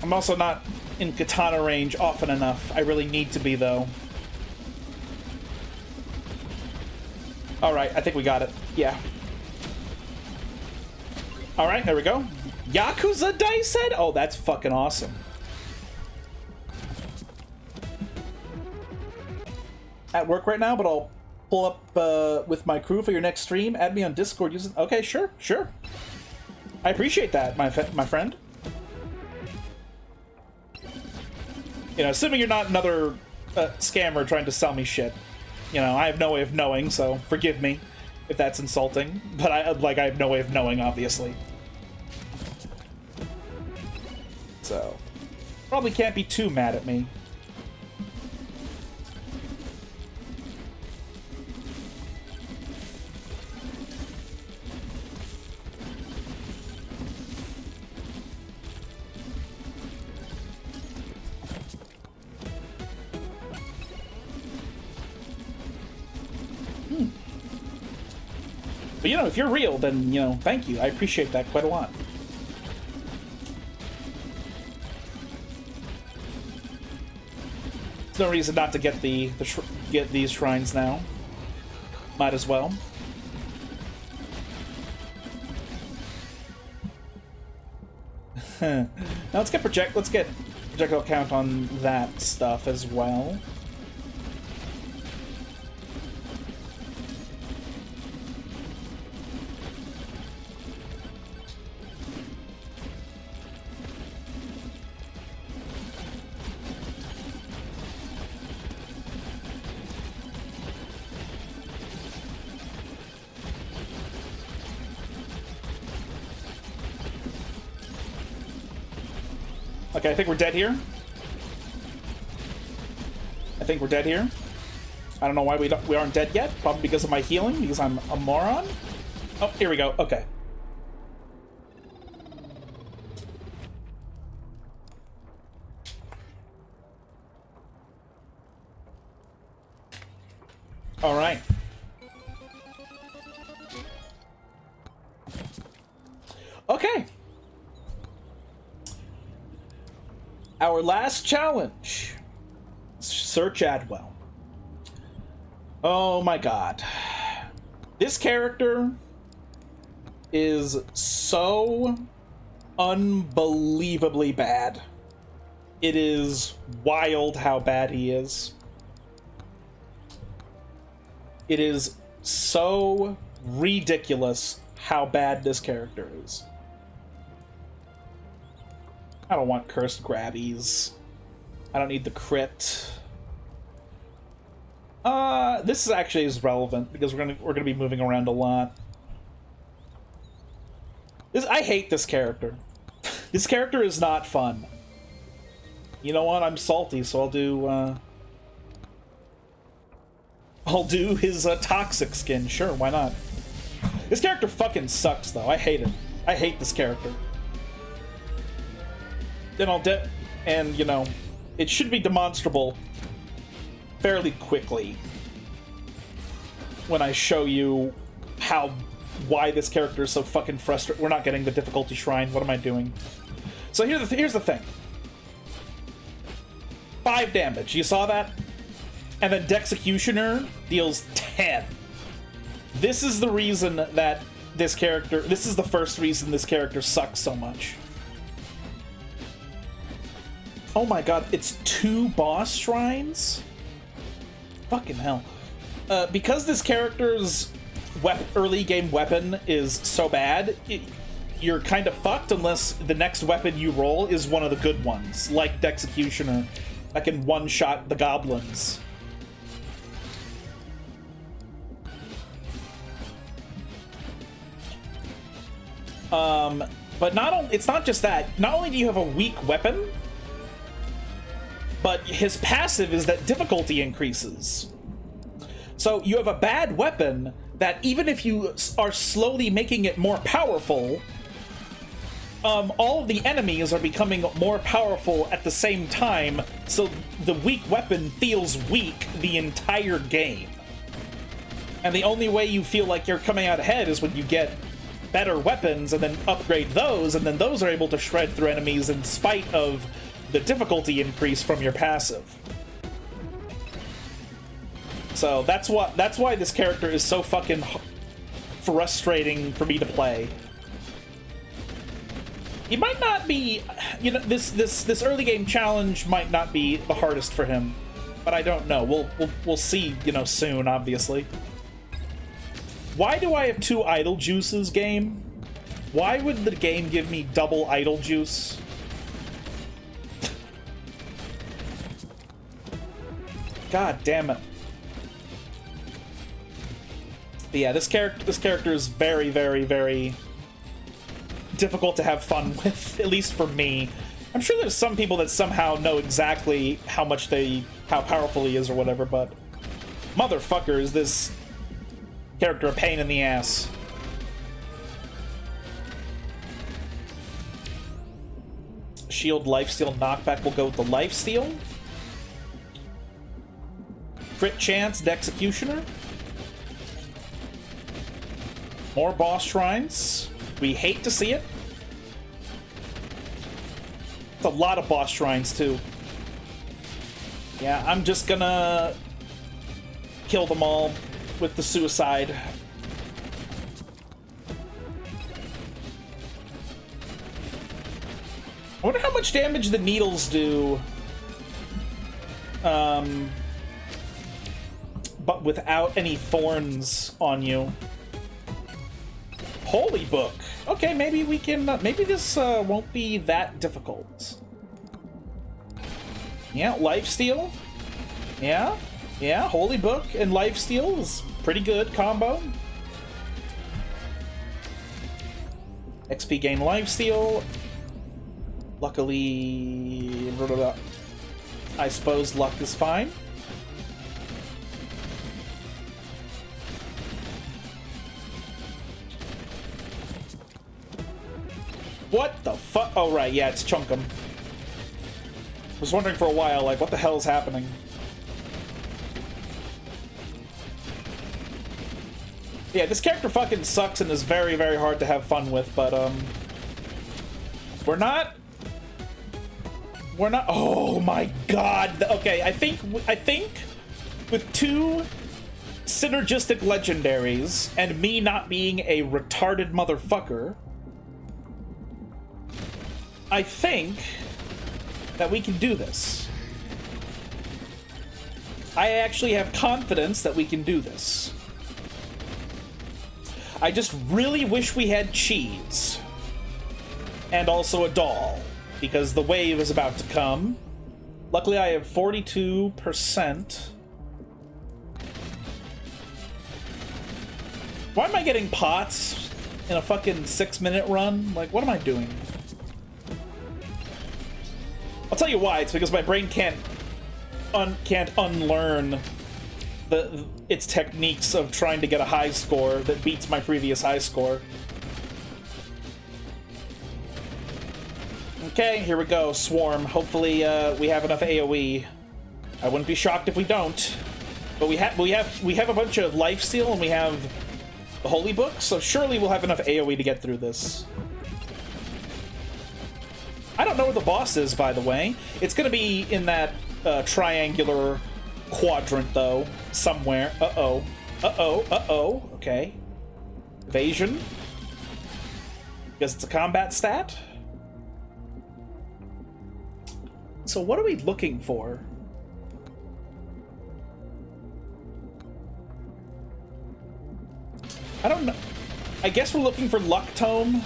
I'm also not in katana range often enough. I really need to be, though. Alright, I think we got it. Yeah. Alright, there we go. Yakuza Dicehead? Oh, that's fucking awesome. At work right now, but I'll pull up with my crew for your next stream. Add me on Discord using... Okay, sure, sure. I appreciate that, my friend. You know, assuming you're not another scammer trying to sell me shit. You know, I have no way of knowing, so forgive me if that's insulting. But I have no way of knowing, obviously. So, probably can't be too mad at me. But, you know, if you're real, then, you know, thank you. I appreciate that quite a lot. There's no reason not to get get these shrines now. Might as well. Now let's get projectile count on that stuff as well. Okay, I think we're dead here. I think we're dead here. I don't know why we aren't dead yet. Probably because of my healing, because I'm a moron. Oh, here we go. Okay. All right. Okay. Our last challenge, Sir Chadwell. Oh my god. This character is so unbelievably bad. It is wild how bad he is. It is so ridiculous how bad this character is. I don't want cursed grabbies. I don't need the crit. This actually is relevant because we're gonna be moving around a lot. I hate this character. This character is not fun. You know what? I'm salty, so I'll do his toxic skin. Sure, why not? This character fucking sucks, though. I hate it. I hate this character. Then and, you know, it should be demonstrable fairly quickly when I show you why this character is so fucking frustrating. We're not getting the difficulty shrine. What am I doing? So here's the thing. 5 damage. You saw that? And then Dexecutioner deals 10. This is the reason that this is the first reason this character sucks so much. Oh my god, it's 2 boss shrines? Fucking hell. Because this character's early game weapon is so bad, you're kind of fucked unless the next weapon you roll is one of the good ones, like Dexecutioner, that can one-shot the goblins. But it's not just that. Not only do you have a weak weapon, but his passive is that difficulty increases. So you have a bad weapon that even if you are slowly making it more powerful, all of the enemies are becoming more powerful at the same time, so the weak weapon feels weak the entire game. And the only way you feel like you're coming out ahead is when you get better weapons and then upgrade those, and then those are able to shred through enemies in spite of the difficulty increase from your passive. So that's why this character is so fucking frustrating for me to play. He might not be, you know, this early game challenge might not be the hardest for him, but I don't know. We'll see, you know, soon, obviously. Why do I have 2 idle juices, game? Why would the game give me double idle juice? God damn it. But yeah, this character is very, very, very difficult to have fun with, at least for me. I'm sure there's some people that somehow know exactly how powerful he is or whatever, but motherfucker, is this character a pain in the ass. Shield lifesteal knockback, we'll go with the lifesteal. Crit chance, the executioner. More boss shrines. We hate to see it. It's a lot of boss shrines too. Yeah, I'm just gonna kill them all with the suicide. I wonder how much damage the needles do. But without any thorns on you. Holy book. Okay, maybe we can. Maybe this won't be that difficult. Yeah, lifesteal. Yeah. Yeah, Holy Book and lifesteal is pretty good combo. XP gain lifesteal. Luckily, I suppose luck is fine. What the fuck? Oh, right, yeah, it's Chunkum. I was wondering for a while, like, what the hell is happening? Yeah, this character fucking sucks and is very, very hard to have fun with, but, we're not... Oh my god! Okay, I think with 2 synergistic legendaries and me not being a retarded motherfucker, I think that we can do this. I actually have confidence that we can do this. I just really wish we had cheese. And also a doll. Because the wave is about to come. Luckily I have 42%. Why am I getting pots in a fucking 6-minute run? Like, what am I doing? I'll tell you why. It's because my brain can't unlearn its techniques of trying to get a high score that beats my previous high score. Okay, here we go. Swarm. Hopefully, we have enough AoE. I wouldn't be shocked if we don't. But we have a bunch of lifesteal and we have the Holy Book, so surely we'll have enough AoE to get through this. I don't know where the boss is, by the way. It's gonna be in that triangular quadrant, though, somewhere. Uh-oh. Uh-oh. Uh-oh. Okay. Evasion. Because it's a combat stat. So what are we looking for? I don't know. I guess we're looking for Luck Tome.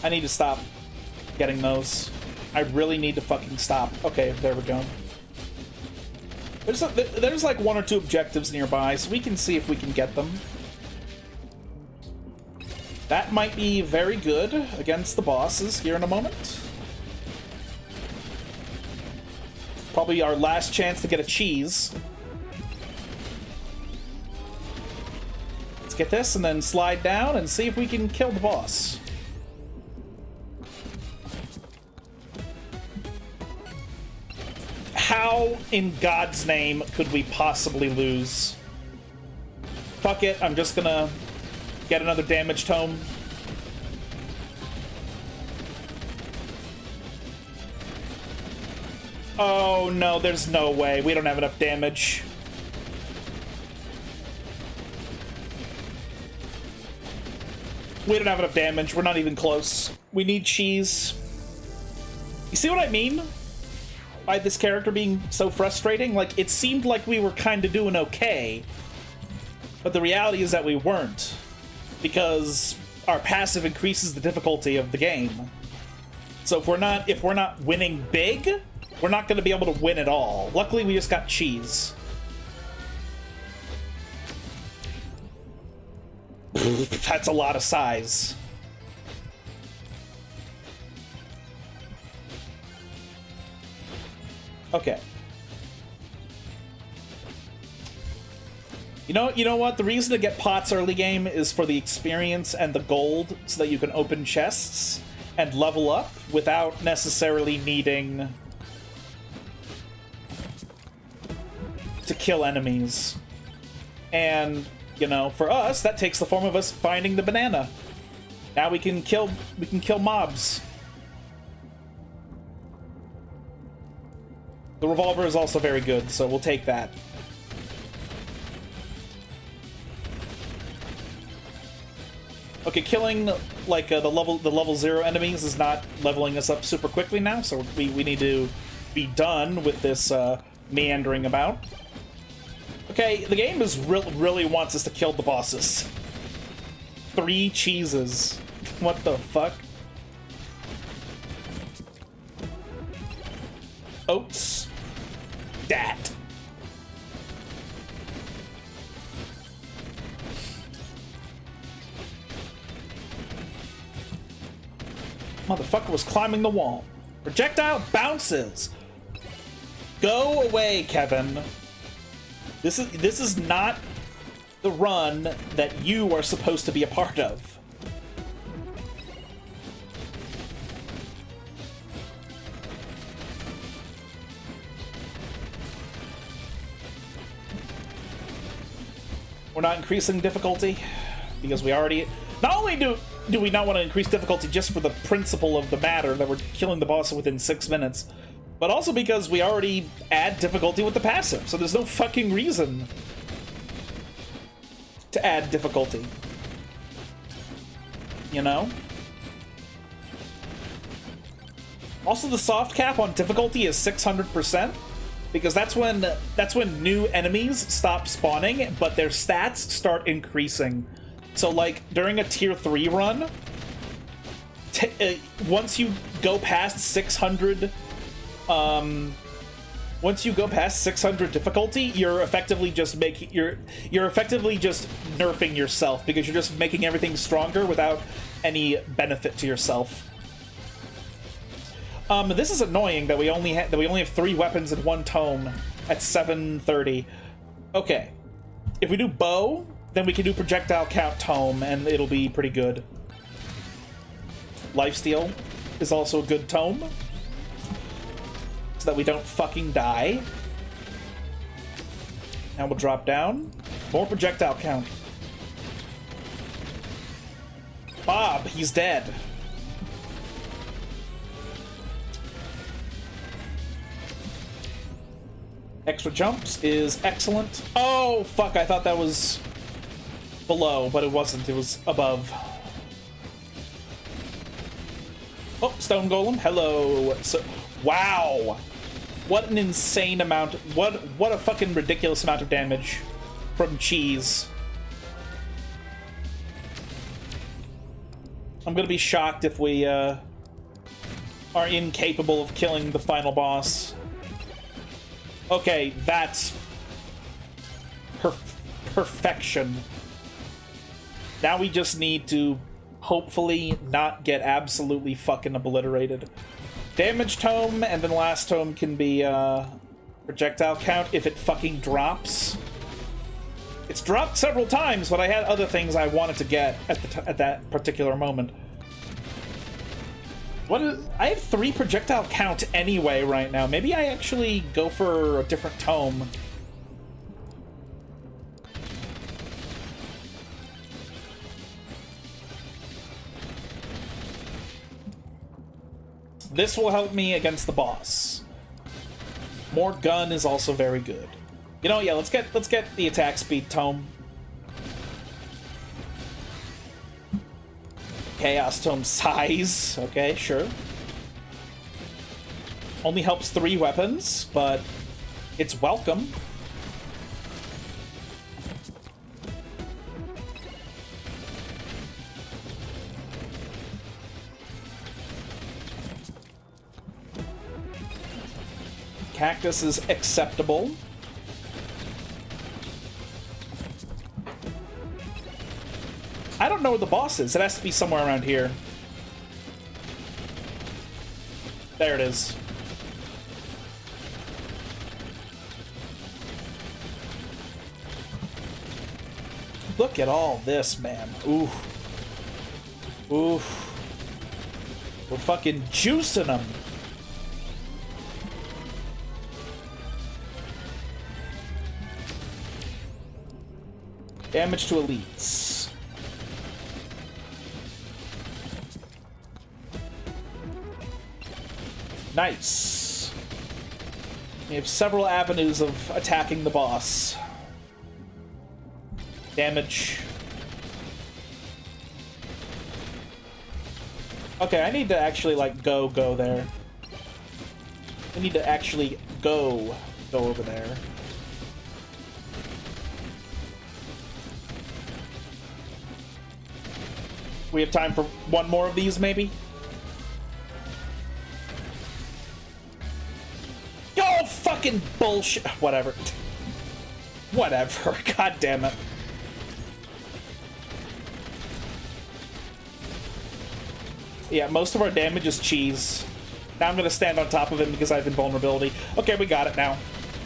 I need to stop getting those. I really need to fucking stop. Okay, there we go. There's like 1 or 2 objectives nearby, so we can see if we can get them. That might be very good against the bosses here in a moment. Probably our last chance to get a cheese. Let's get this and then slide down and see if we can kill the boss. How in God's name could we possibly lose? Fuck it, I'm just gonna get another damage tome. Oh no, there's no way. We don't have enough damage. We don't have enough damage. We're not even close. We need cheese. You see what I mean? By this character being so frustrating? Like, it seemed like we were kind of doing okay. But the reality is that we weren't. Because our passive increases the difficulty of the game. So if we're not winning big, we're not going to be able to win at all. Luckily, we just got cheese. That's a lot of size. Okay. You know what? The reason to get pots early game is for the experience and the gold, so that you can open chests and level up without necessarily needing to kill enemies. And, you know, for us, that takes the form of us finding the banana. Now we can kill mobs. The revolver is also very good, so we'll take that. Okay, killing like the level 0 enemies is not leveling us up super quickly now, so we need to be done with this meandering about. Okay, the game really wants us to kill the bosses. 3 cheeses. What the fuck? Oats. Dat. Motherfucker was climbing the wall. Projectile bounces. Go away, Kevin. This is not the run that you are supposed to be a part of. We're not increasing difficulty because we already... Not only do we not want to increase difficulty just for the principle of the matter that we're killing the boss within 6 minutes, but also because we already add difficulty with the passive, so there's no fucking reason to add difficulty. You know? Also, the soft cap on difficulty is 600%, because that's when new enemies stop spawning, but their stats start increasing. So, like, during a tier 3 run, once you go past 600, once you go past 600 difficulty, you're effectively just you're effectively just nerfing yourself, because you're just making everything stronger without any benefit to yourself. This is annoying that we only have 3 weapons in 1 tome at 730. Okay, if we do bow, then we can do projectile count tome, and it'll be pretty good. Lifesteal is also a good tome, so that we don't fucking die. Now we'll drop down. More projectile count. Bob, he's dead. Extra jumps is excellent. Oh, fuck, I thought that was below, but it wasn't. It was above. Oh, stone golem. Hello. So, wow. What an insane amount. What a fucking ridiculous amount of damage from cheese. I'm gonna be shocked if we are incapable of killing the final boss. Okay, that's perfection. Now we just need to hopefully not get absolutely fucking obliterated. damage tome, and then last tome can be projectile count if it fucking drops. It's dropped several times, but I had other things I wanted to get at that particular moment. I have 3 projectile count anyway right now. Maybe I actually go for a different tome. This will help me against the boss. More gun is also very good. You know, yeah, let's get the attack speed tome. Chaos tome size. Okay, sure. Only helps 3 weapons, but it's welcome. Cactus is acceptable. I don't know where the boss is. It has to be somewhere around here. There it is. Look at all this, man. Ooh. Ooh. We're fucking juicing them. Damage to elites. Nice. We have several avenues of attacking the boss. Damage. Okay, I need to actually, like, go there. I need to actually go over there. We have time for one more of these, maybe? Oh, fucking bullshit. Whatever. Whatever. God damn it. Yeah, most of our damage is cheese. Now I'm gonna stand on top of him because I have invulnerability. Okay, we got it now.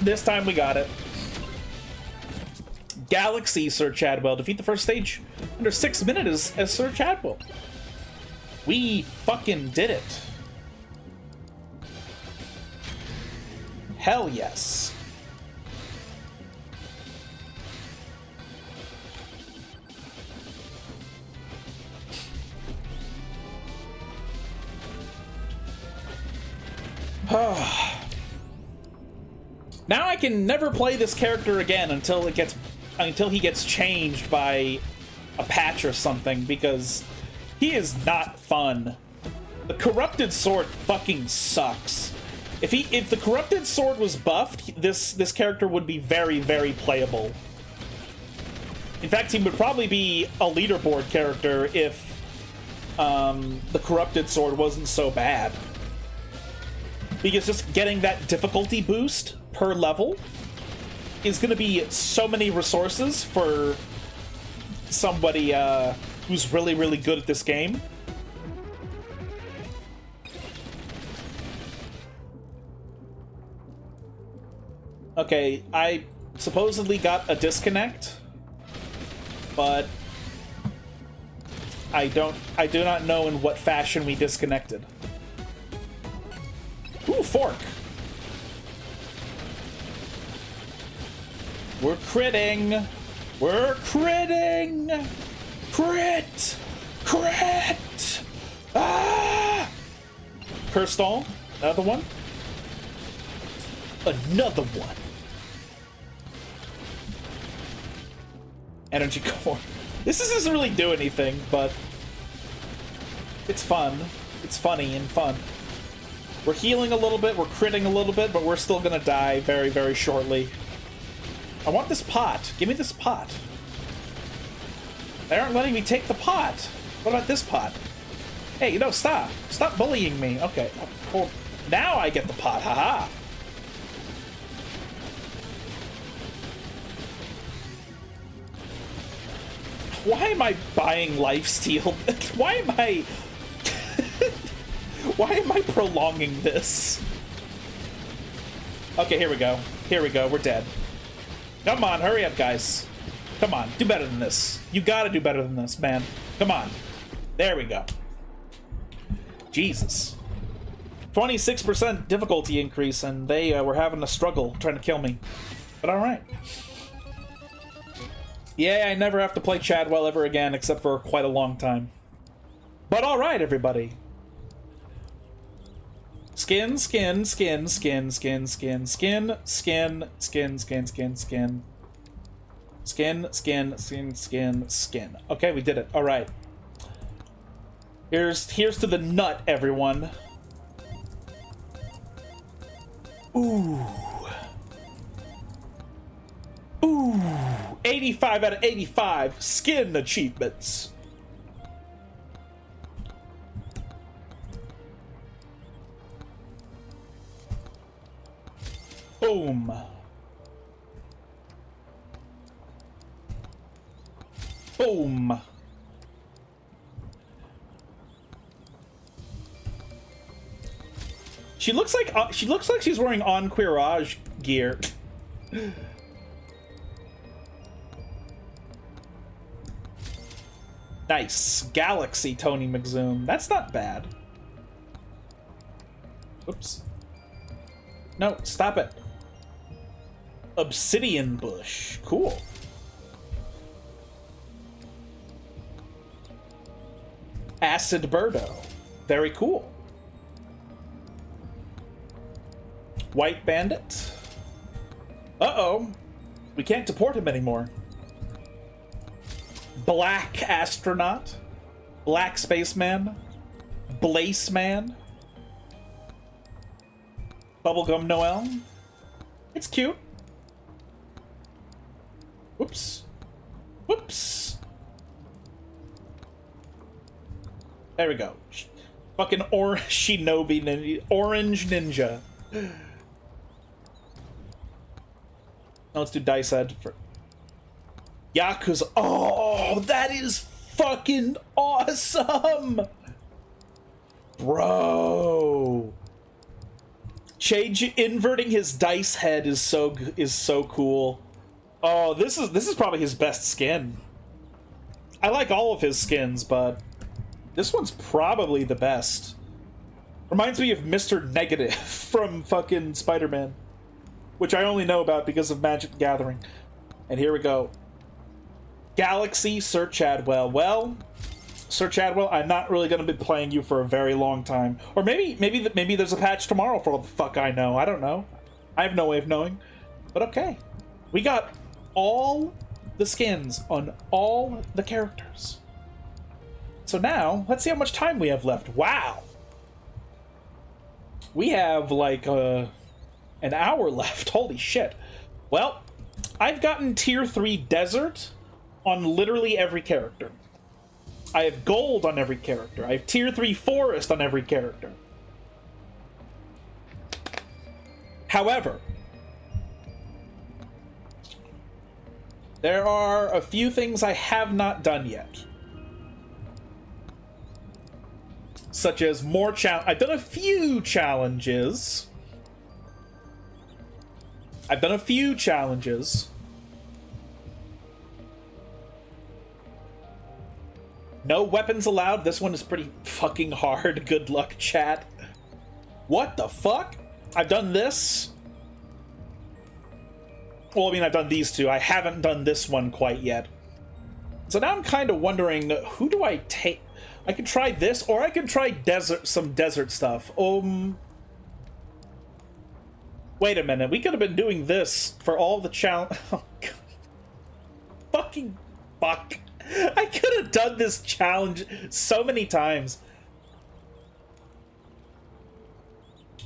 This time we got it. Galaxy, Sir Chadwell. Defeat the first stage under 6 minutes as Sir Chadwell. We fucking did it. Hell yes. Now I can never play this character again until he gets changed by a patch or something, because he is not fun. The corrupted sword fucking sucks. If the corrupted sword was buffed, this character would be very, very playable. In fact, he would probably be a leaderboard character if the corrupted sword wasn't so bad. Because just getting that difficulty boost per level is going to be so many resources for somebody who's really, really good at this game. Okay, I supposedly got a disconnect, but I do not know in what fashion we disconnected. Ooh, fork. We're critting. We're critting. Crit. Crit. Ah! Curse stall. Another one. Another one. Energy core. This doesn't really do anything, but it's fun. It's funny and fun. We're healing a little bit, we're critting a little bit, but we're still gonna die very, very shortly. I want this pot. Give me this pot. They aren't letting me take the pot. What about this pot? Hey, you know, stop. Stop bullying me. Okay. Oh, now I get the pot. Haha. Why am I buying lifesteal? Why am I... Why am I prolonging this? Okay, here we go. Here we go. We're dead. Come on, hurry up, guys. Come on, do better than this. You gotta do better than this, man. Come on. There we go. Jesus. 26% difficulty increase, and they were having a struggle trying to kill me. But alright. Yeah, I never have to play Chadwell ever again, except for quite a long time. But alright, everybody. Skin, skin, skin, skin, skin, skin, skin, skin, skin, skin, skin, skin. Skin, skin, skin, skin, skin. Okay, we did it. Alright. Here's to the nut, everyone. Ooh. Ooh. 85 out of 85 skin achievements. Boom. Boom. She looks like she's wearing Enquirage gear. Nice. Galaxy Tony McZoom. That's not bad. Oops. No, stop it. Obsidian Bush. Cool. Acid Birdo. Very cool. White Bandit. Uh-oh. We can't deport him anymore. Black Astronaut. Black Spaceman. Blaceman. Bubblegum Noel. It's cute. Whoops. Whoops. There we go. Fucking Shinobi Ninja. Orange Ninja. Now let's do Dicehead for Yakuza. Oh, that is fucking awesome, bro. Inverting his dice head is so cool. Oh, this is probably his best skin. I like all of his skins, but this one's probably the best. Reminds me of Mr. Negative from fucking Spider-Man, which I only know about because of Magic the Gathering. And here we go. Galaxy Sir Chadwell. Well, Sir Chadwell, I'm not really going to be playing you for a very long time. Or maybe there's a patch tomorrow for all the fuck I know. I don't know. I have no way of knowing. But okay. We got all the skins on all the characters. So now, let's see how much time we have left. Wow. We have like an hour left. Holy shit. Well, I've gotten tier 3 desert on literally every character. I have gold on every character. I have tier 3 forest on every character. However, there are a few things I have not done yet. Such as more challenge. I've done a few challenges. No weapons allowed. This one is pretty fucking hard. Good luck, chat. What the fuck? I've done this. Well, I mean, I've done these two. I haven't done this one quite yet. So now I'm kind of wondering, who do I take? I could try this, or I could try some desert stuff. Wait a minute. We could have been doing this for all the challenge. Oh, God. Fucking fuck. I could have done this challenge so many times.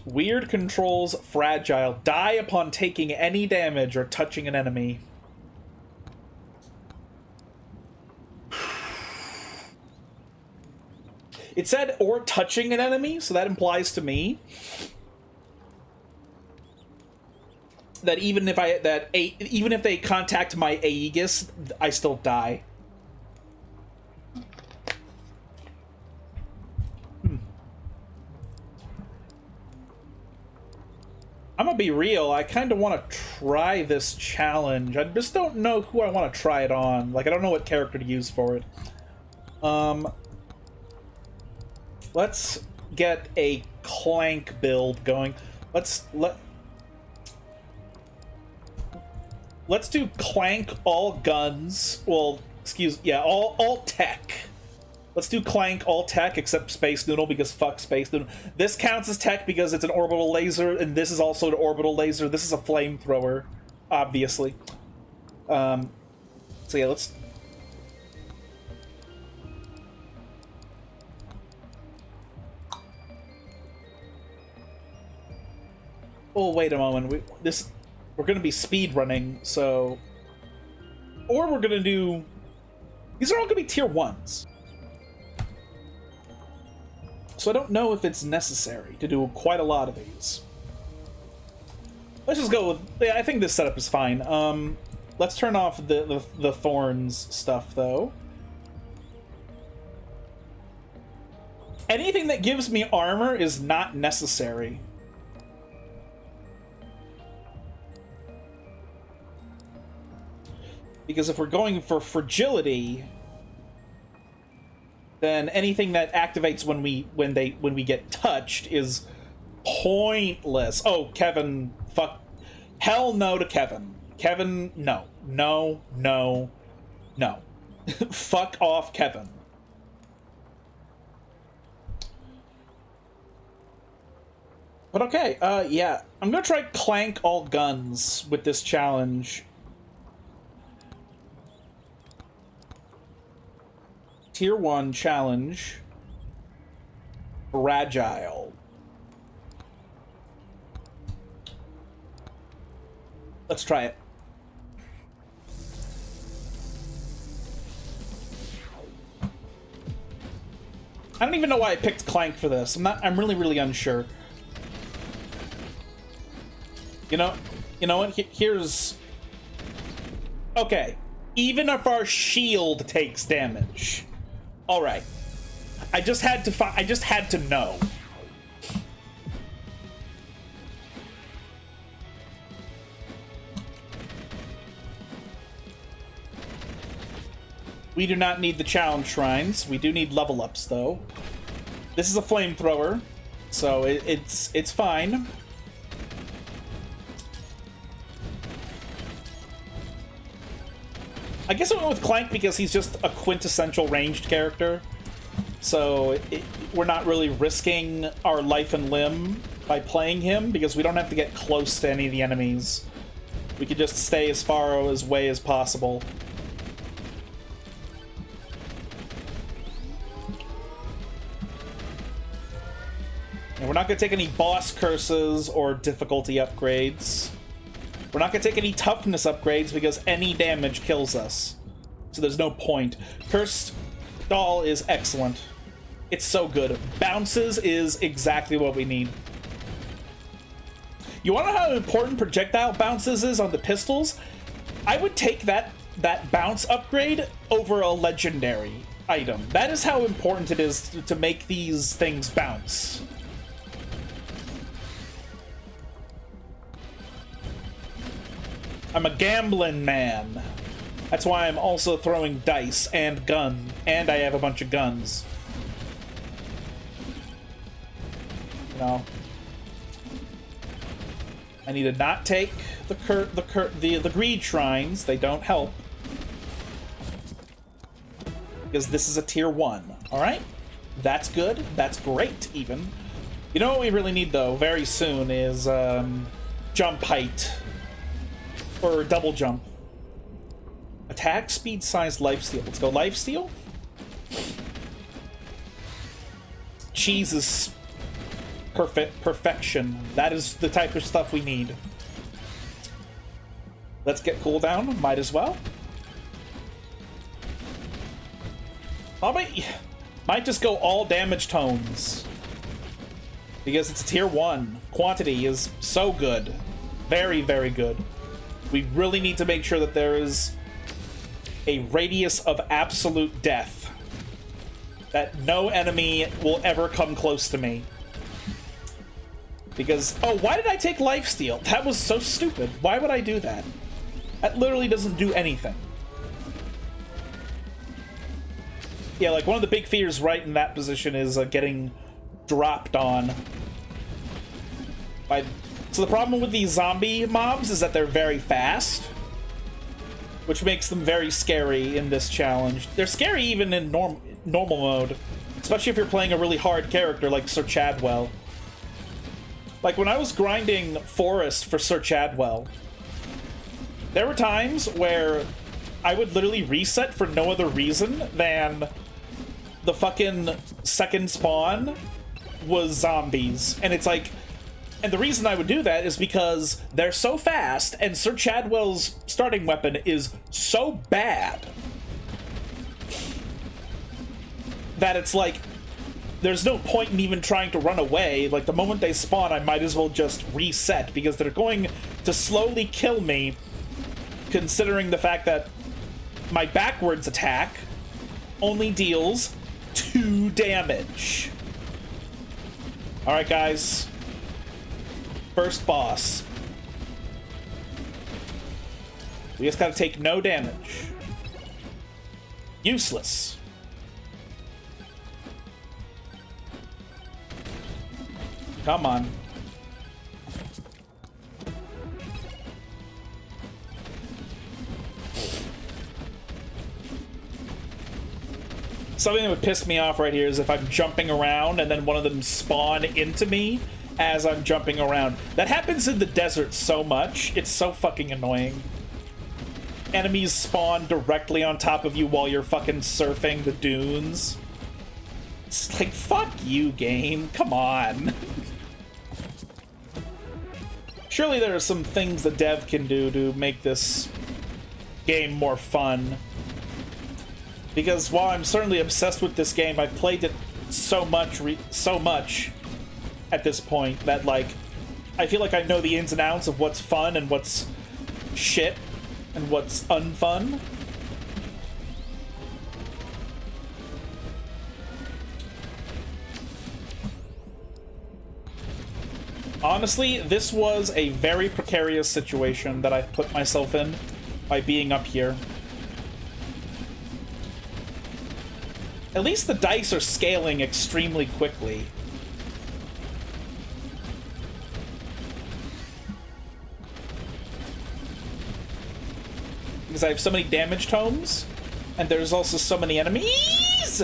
Weird controls, fragile. Die upon taking any damage or touching an enemy. It said, or touching an enemy, so that implies to me that even if they contact my Aegis, I still die. I'm gonna be real, I kind of want to try this challenge. I just don't know who I want to try it on. Like, I don't know what character to use for it. Let's get a Clank build going. Let's do Clank all guns. Well, all tech. Let's do Clank all tech except Space Noodle, because fuck Space Noodle. This counts as tech because it's an orbital laser, and this is also an orbital laser. This is a flamethrower, obviously. So yeah, let's... Oh, wait a moment. We're gonna be speed running, so... Or we're gonna do... These are all gonna be tier 1s. So I don't know if it's necessary to do quite a lot of these. Let's just go with... Yeah, I think this setup is fine. Let's turn off the thorns stuff, though. Anything that gives me armor is not necessary. Because if we're going for fragility, then anything that activates when we get touched is pointless. Oh, Kevin, fuck. Hell no to Kevin. Kevin, no. No, no, no. Fuck off, Kevin. But okay, yeah. I'm gonna try Clank all guns with this challenge. Tier 1 challenge. Fragile. Let's try it. I don't even know why I picked Clank for this. I'm really unsure. You know what? Here's... Okay. Even if our shield takes damage. All right. I just had to know. We do not need the challenge shrines. We do need level ups, though. This is a flamethrower, so it's fine. I guess I went with Clank because he's just a quintessential ranged character. So we're not really risking our life and limb by playing him, because we don't have to get close to any of the enemies. We could just stay as far away as possible. And we're not going to take any boss curses or difficulty upgrades. We're not going to take any toughness upgrades because any damage kills us. So there's no point. Cursed Doll is excellent. It's so good. Bounces is exactly what we need. You want to know how important projectile bounces is on the pistols? I would take that bounce upgrade over a legendary item. That is how important it is to make these things bounce. I'm a gambling man. That's why I'm also throwing dice and gun, and I have a bunch of guns. You know, I need to not take the greed shrines. They don't help, because this is a tier 1. All right, that's good. That's great. Even, you know what we really need though, very soon is jump height. Or double jump. Attack, speed, size, lifesteal. Let's go lifesteal. Cheese is perfection. That is the type of stuff we need. Let's get cooldown. Might as well. Might just go all damage tones. Because it's a tier 1. Quantity is so good. Very, very good. We really need to make sure that there is a radius of absolute death. That no enemy will ever come close to me. Because, oh, why did I take lifesteal? That was so stupid. Why would I do that? That literally doesn't do anything. Yeah, like, one of the big fears right in that position is getting dropped on. So the problem with these zombie mobs is that they're very fast, which makes them very scary in this challenge. They're scary even in normal mode, especially if you're playing a really hard character like Sir Chadwell. Like, when I was grinding Forest for Sir Chadwell, there were times where I would literally reset for no other reason than the fucking second spawn was zombies. And it's like, and the reason I would do that is because they're so fast, and Sir Chadwell's starting weapon is so bad that it's like, there's no point in even trying to run away. Like, the moment they spawn, I might as well just reset, because they're going to slowly kill me, considering the fact that my backwards attack only deals 2 damage. Alright, guys. First boss. We just gotta take no damage. Useless. Come on. Something that would piss me off right here is if I'm jumping around and then one of them spawn into me as I'm jumping around. That happens in the desert so much. It's so fucking annoying. Enemies spawn directly on top of you while you're fucking surfing the dunes. It's like, fuck you, game. Come on. Surely there are some things the dev can do to make this game more fun. Because while I'm certainly obsessed with this game, I've played it so much at this point that, like, I feel like I know the ins and outs of what's fun and what's shit and what's unfun. Honestly, this was a very precarious situation that I put myself in by being up here. At least the dice are scaling extremely quickly. Because I have so many damage tomes, and there's also so many enemies!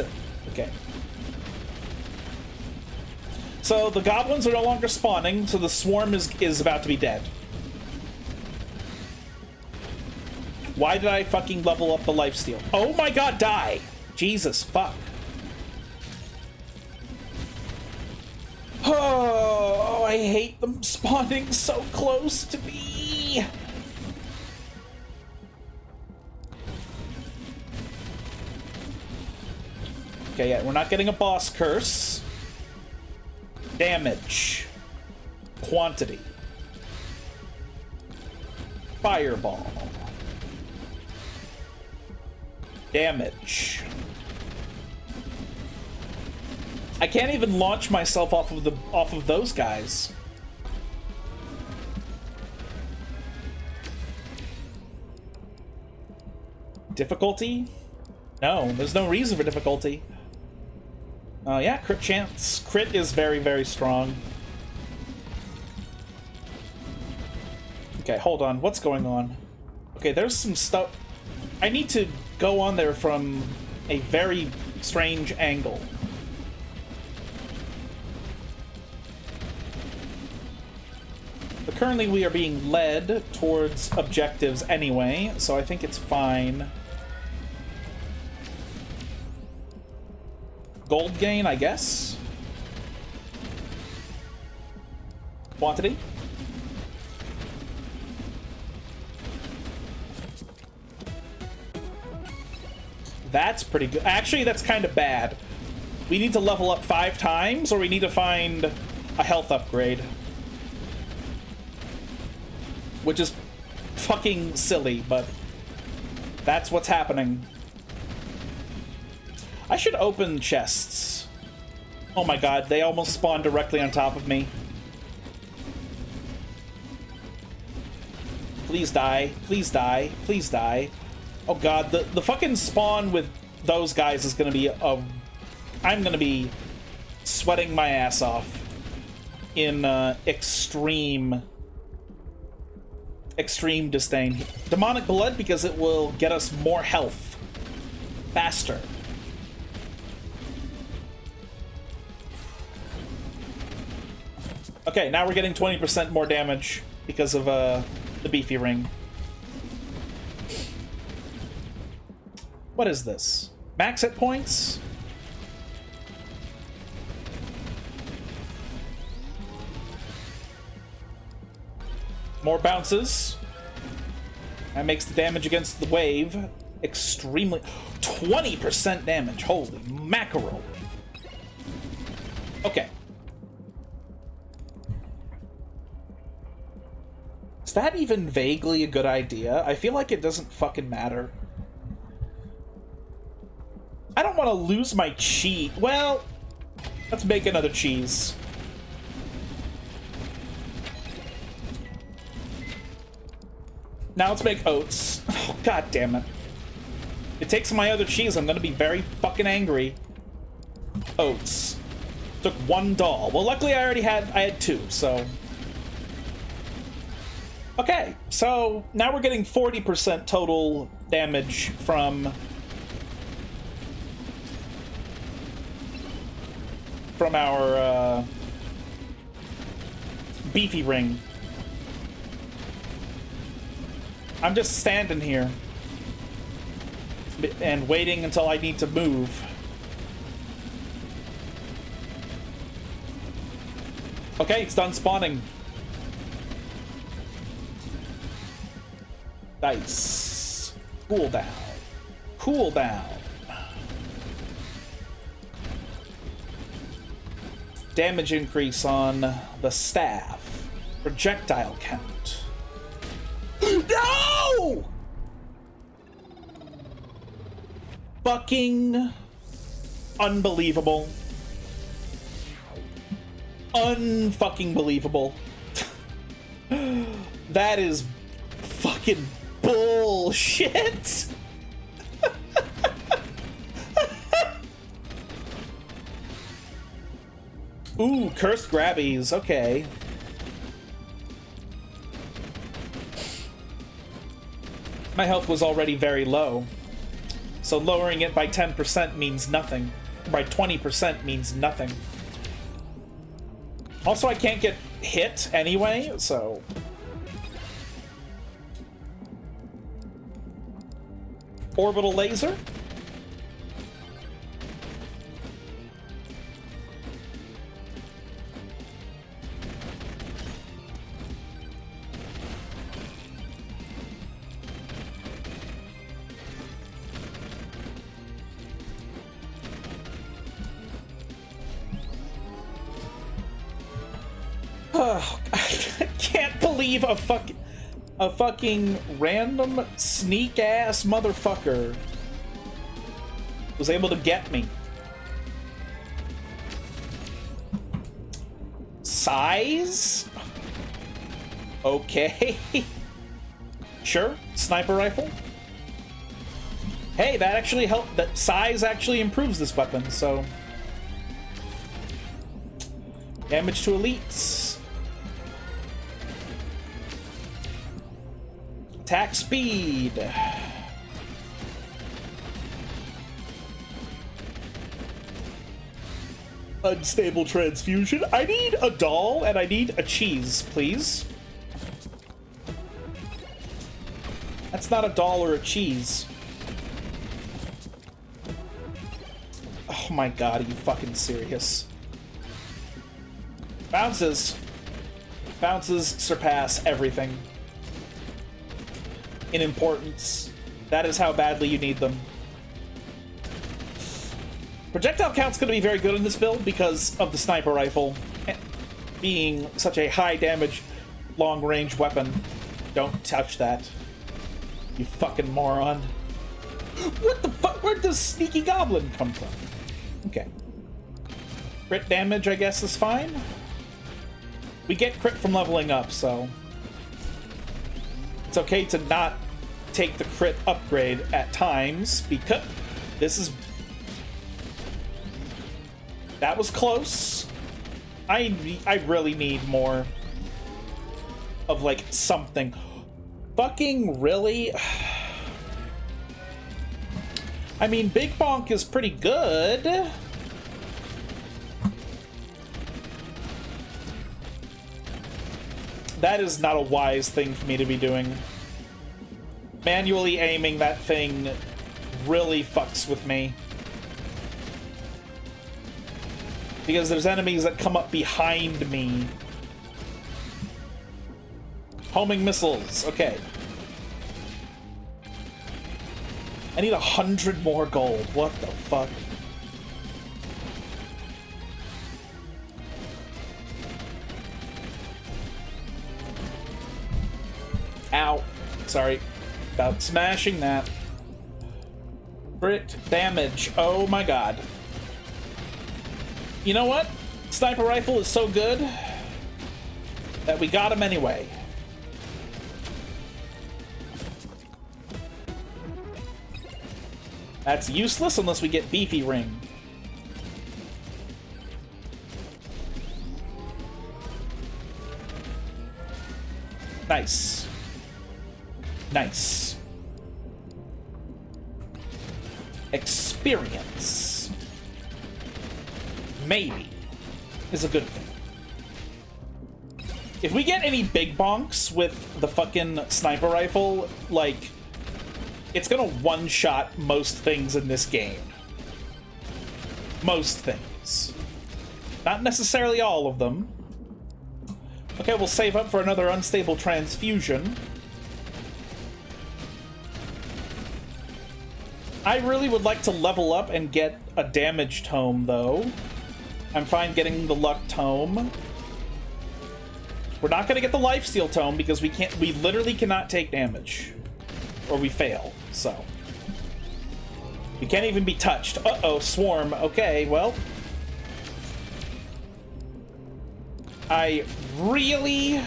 Okay. So the goblins are no longer spawning, so the swarm is about to be dead. Why did I fucking level up the lifesteal? Oh my god, die! Jesus, fuck. Oh, I hate them spawning so close to me. Okay, yeah, we're not getting a boss curse. Damage. Quantity. Fireball. Damage. I can't even launch myself off of those guys. Difficulty? No, there's no reason for difficulty. Yeah, crit chance. Crit is very, very strong. Okay, hold on. What's going on? Okay, there's some stuff. I need to go on there from a very strange angle. But currently we are being led towards objectives anyway, so I think it's fine. Gold gain, I guess. Quantity. That's pretty good. Actually, that's kind of bad. We need to level up 5 times, or we need to find a health upgrade. Which is fucking silly, but that's what's happening. I should open chests. Oh my god, they almost spawned directly on top of me. Please die. Please die. Please die. Oh god, the fucking spawn with those guys is gonna be a... I'm gonna be sweating my ass off in extreme disdain. Demonic blood because it will get us more health faster. Okay, now we're getting 20% more damage because of the beefy ring. What is this? Max hit points? More bounces. That makes the damage against the wave extremely... 20% damage! Holy mackerel! Okay. Is that even vaguely a good idea? I feel like it doesn't fucking matter. I don't want to lose my cheese. Well, let's make another cheese. Now let's make oats. Oh, god damn it. It takes my other cheese. I'm gonna be very fucking angry. Oats. Took one doll. Well, luckily I had two, so... Okay, so now we're getting 40% total damage from our beefy ring. I'm just standing here and waiting until I need to move. Okay, it's done spawning. Nice. Cool down. Cool down. Damage increase on the staff. Projectile count. No! Fucking unbelievable. Unfucking believable. That is fucking bullshit. Ooh, cursed grabbies. Okay. My health was already very low, so lowering it by 10% means nothing. By 20% means nothing. Also, I can't get hit anyway, so... Orbital laser? Oh, I can't believe a fucking random sneak ass motherfucker was able to get me. Size? Okay. Sure, sniper rifle. Hey, that actually helped. That size actually improves this weapon, so. Damage to elites. Attack speed. Unstable transfusion. I need a doll and I need a cheese, please. That's not a doll or a cheese. Oh my god, are you fucking serious? Bounces. Bounces surpass everything in importance. That is how badly you need them. Projectile count's going to be very good in this build because of the sniper rifle being such a high damage, long range weapon. Don't touch that, you fucking moron. What the fuck? Where'd this sneaky goblin come from? Okay. Crit damage, I guess, is fine. We get crit from leveling up, so... It's okay to not take the crit upgrade at times, because this is... That was close. I really need more of, like, something. Fucking really? I mean, Big Bonk is pretty good. That is not a wise thing for me to be doing. Manually aiming that thing really fucks with me. Because there's enemies that come up behind me. Homing missiles, okay. I need 100 more gold. What the fuck? Ow. Sorry. About smashing that. Crit damage. Oh my god. You know what? Sniper rifle is so good that we got him anyway. That's useless unless we get Beefy Ring. Nice. Nice. Experience. Maybe. Is a good thing. If we get any big bonks with the fucking sniper rifle, like... It's gonna one-shot most things in this game. Most things. Not necessarily all of them. Okay, we'll save up for another unstable transfusion. I really would like to level up and get a damage tome, though. I'm fine getting the luck tome. We're not gonna get the lifesteal tome because we literally cannot take damage. Or we fail, so. We can't even be touched. Uh-oh, swarm. Okay, well. I really...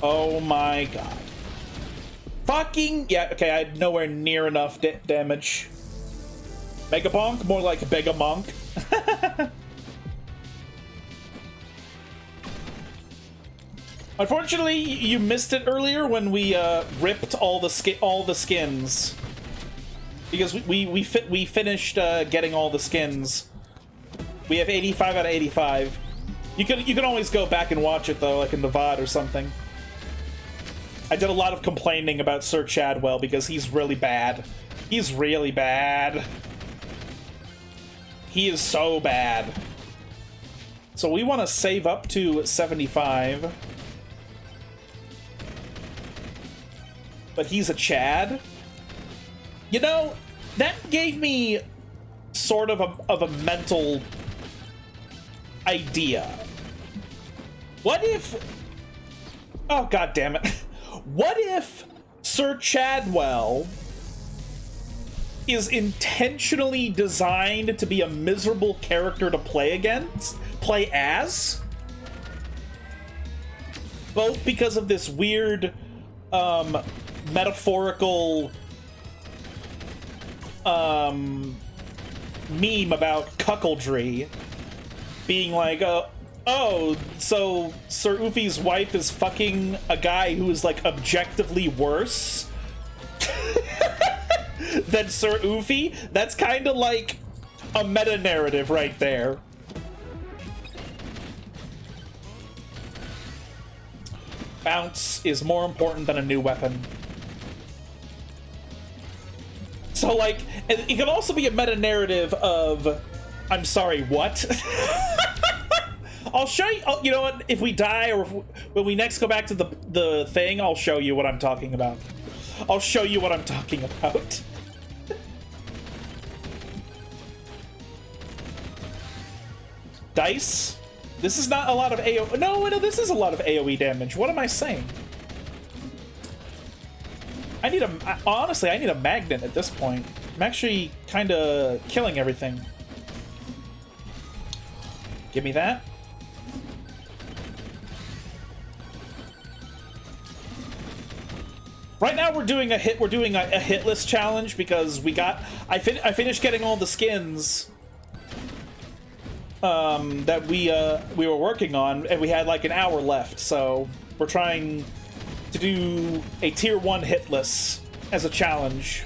Oh my god. Fucking... Yeah, okay, I had nowhere near enough damage. Megabonk? More like Begamonk. Unfortunately, you missed it earlier when we ripped all the skins, because we finished getting all the skins. We have 85 out of 85. You can always go back and watch it though, like in the VOD or something. I did a lot of complaining about Sir Chadwell because he's really bad. He's really bad. He is so bad. So we want to save up to 75. But he's a Chad. You know, that gave me sort of a mental idea. What if... Oh, god damn it. What if Sir Chadwell is intentionally designed to be a miserable character to play as? Both because of this weird, metaphorical meme about cuckoldry being like, oh, so Sir Oofy's wife is fucking a guy who is like objectively worse than Sir Oofy? That's kind of like a meta-narrative right there. Bounce is more important than a new weapon. So, like, it can also be a meta-narrative of, I'm sorry, what? I'll show you, you know what, if we die or when we next go back to the thing, I'll show you what I'm talking about. I'll show you what I'm talking about. Dice? This is not a lot of AoE. No, this is a lot of AoE damage. What am I saying? Honestly, I need a magnet at this point. I'm actually kind of killing everything. Give me that. Right now we're doing a hit list challenge because I finished getting all the skins that we were working on, and we had like an hour left, so we're trying to do a tier 1 hit list as a challenge.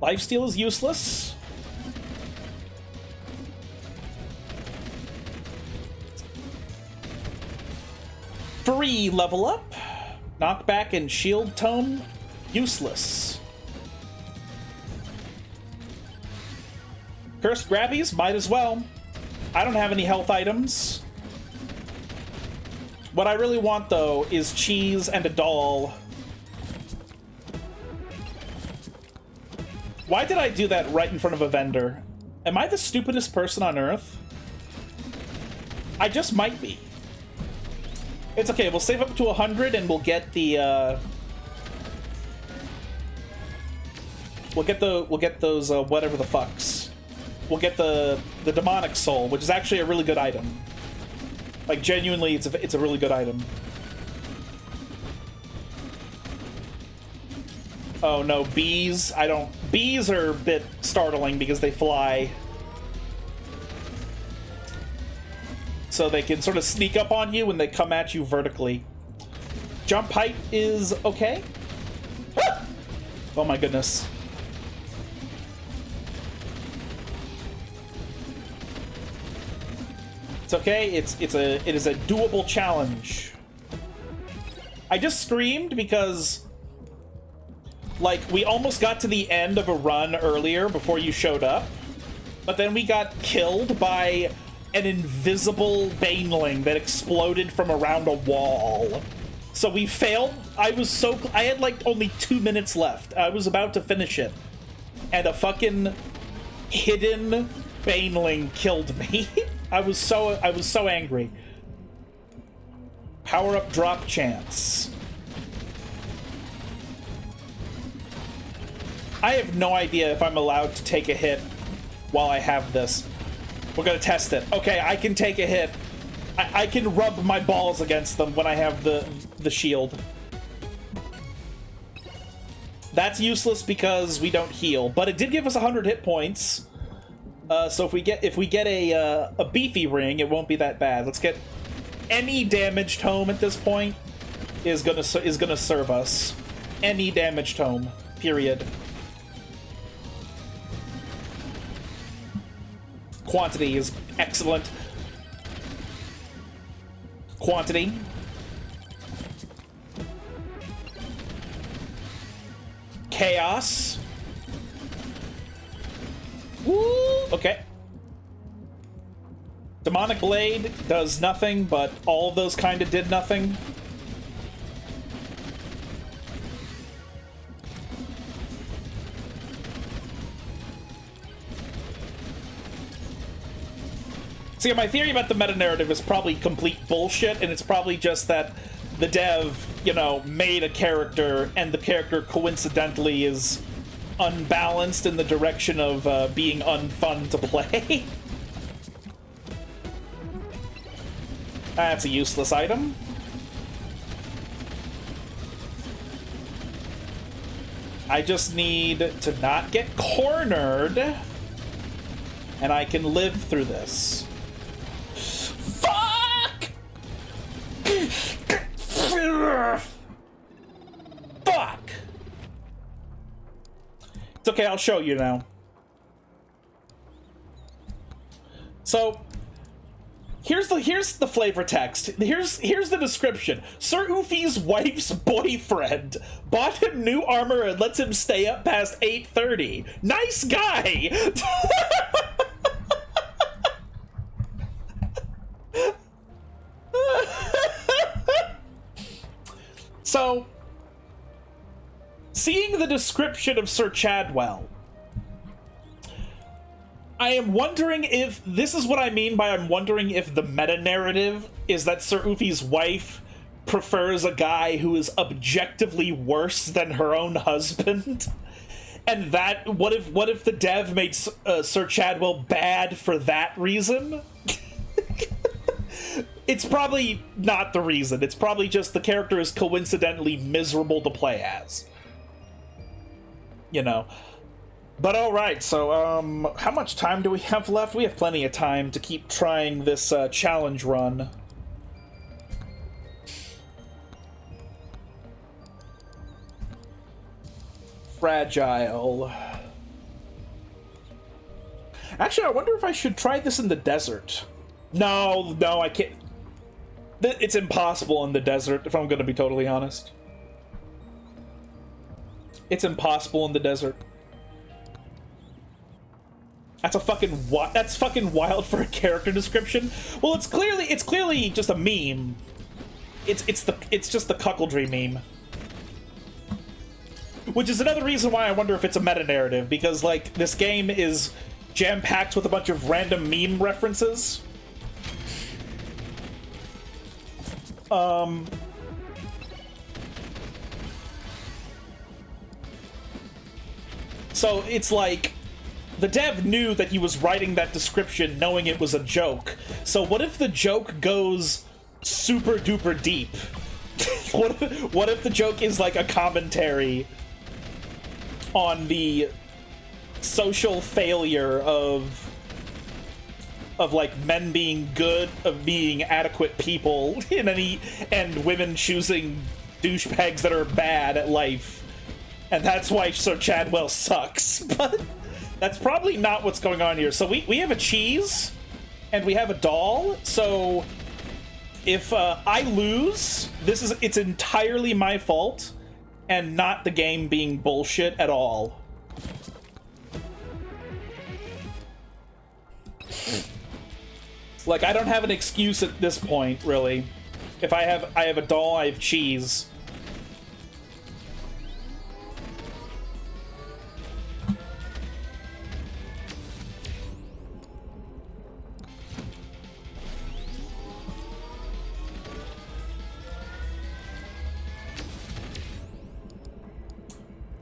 Lifesteal is useless. Free level up. Knockback and shield tome, useless. Cursed grabbies, might as well. I don't have any health items. What I really want, though, is cheese and a doll. Why did I do that right in front of a vendor? Am I the stupidest person on Earth? I just might be. It's okay, we'll save up to 100 and we'll get the, We'll get those, whatever the fucks. We'll get the demonic soul, which is actually a really good item. Like, genuinely, it's a really good item. Oh no, bees. Bees are a bit startling because they fly. So they can sort of sneak up on you when they come at you vertically. Jump height is okay. Ah! Oh my goodness. It's okay. It is a doable challenge. I just screamed because, like, we almost got to the end of a run earlier before you showed up, but then we got killed by an invisible baneling that exploded from around a wall. So we failed. I had like only 2 minutes left. I was about to finish it, and a fucking hidden baneling killed me. I was so angry. Power up drop chance. I have no idea if I'm allowed to take a hit while I have this. We're gonna test it. Okay, I can take a hit. I can rub my balls against them when I have the shield. That's useless because we don't heal, but it did give us 100 hit points. So if we get a beefy ring, it won't be that bad. Let's get any damaged home at this point is gonna serve us. Any damaged home, period. Quantity is excellent. Quantity. Chaos. Woo! Okay. Demonic Blade does nothing, but all of those kind of did nothing. See, my theory about the meta-narrative is probably complete bullshit, and it's probably just that the dev, you know, made a character, and the character coincidentally is unbalanced in the direction of being unfun to play. That's a useless item. I just need to not get cornered, and I can live through this. Fuck! Fuck! It's okay, I'll show you now. So, here's the flavor text. Here's the description. Sir Oofy's wife's boyfriend bought him new armor and lets him stay up past 8:30. Nice guy! So, seeing the description of Sir Chadwell, I am wondering if this is what I mean by I'm wondering if the meta-narrative is that Sir Oofy's wife prefers a guy who is objectively worse than her own husband. And that, what if the dev made Sir Chadwell bad for that reason? It's probably not the reason. It's probably just the character is coincidentally miserable to play as. You know. But alright, so, how much time do we have left? We have plenty of time to keep trying this, challenge run. Fragile. Actually, I wonder if I should try this in the desert. No, I can't. It's impossible in the desert, if I'm gonna be totally honest. It's impossible in the desert. That's fucking wild for a character description. Well, it's clearly just a meme. It's just the cuckoldry meme. Which is another reason why I wonder if it's a meta-narrative, because, like, this game is jam-packed with a bunch of random meme references. So it's like, the dev knew that he was writing that description knowing it was a joke. So what if the joke goes super duper deep? What if the joke is like a commentary on the social failure of like men being good, of being adequate people and women choosing douchebags that are bad at life, and that's why Sir Chadwell sucks. But that's probably not what's going on here. So we have a cheese and we have a doll. So if I lose, it's entirely my fault and not the game being bullshit at all. Like, I don't have an excuse at this point, really. If I have a doll, I have cheese.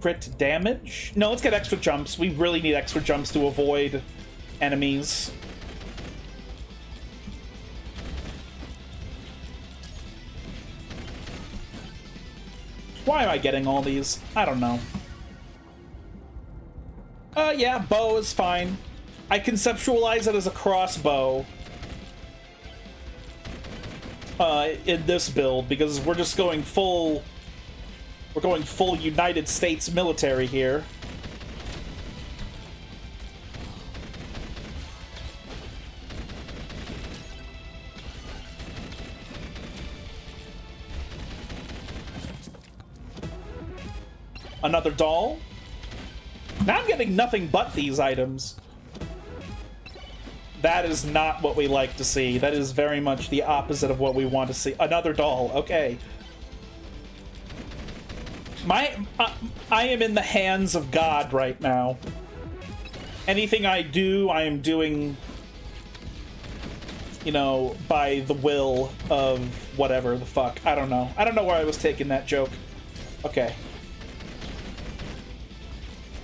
Crit damage? No, let's get extra jumps. We really need extra jumps to avoid enemies. Why am I getting all these? I don't know. Yeah, bow is fine. I conceptualize it as a crossbow in this build, because we're just going full... We're going full United States military here. Another doll. Now I'm getting nothing but these items. That is not what we like to see. That is very much the opposite of what we want to see. Another doll. Okay. I am in the hands of God right now. Anything I do, I am doing, you know, by the will of whatever the fuck. I don't know. I don't know where I was taking that joke. Okay.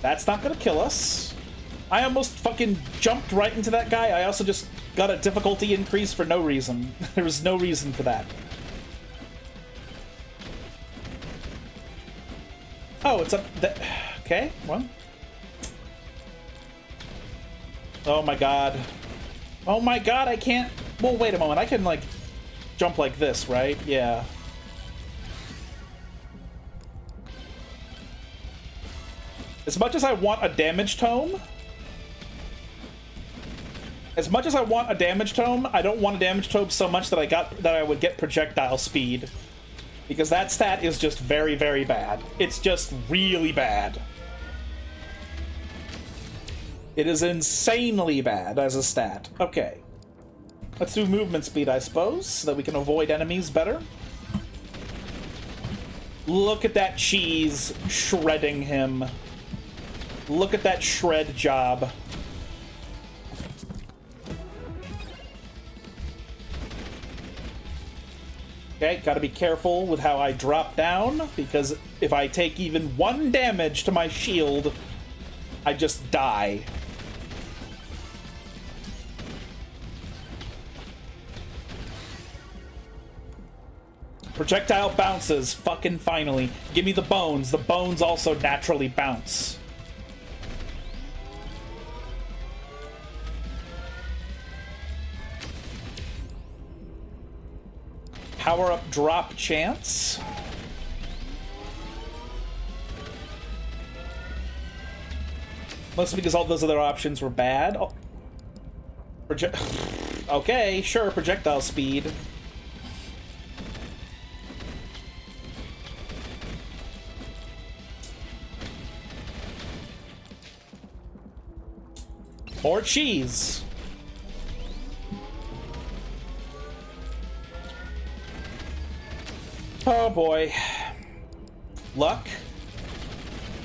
That's not gonna kill us. I almost fucking jumped right into that guy. I also just got a difficulty increase for no reason. There was no reason for that. Oh, it's up... Okay, well. Oh my god. Oh my god, I can't... Well, wait a moment. I can, like, jump like this, right? Yeah. As much as I want a damage tome... I don't want a damage tome so much that I would get projectile speed. Because that stat is just very, very bad. It's just really bad. It is insanely bad as a stat. Okay. Let's do movement speed, I suppose, so that we can avoid enemies better. Look at that cheese shredding him. Look at that shred job. Okay, gotta be careful with how I drop down, because if I take even 1 damage to my shield, I just die. Projectile bounces, fucking finally. Give me the bones. The bones also naturally bounce. Power-up drop chance. Mostly because all those other options were bad. Oh. Okay, sure, projectile speed. More cheese. Oh boy. Luck.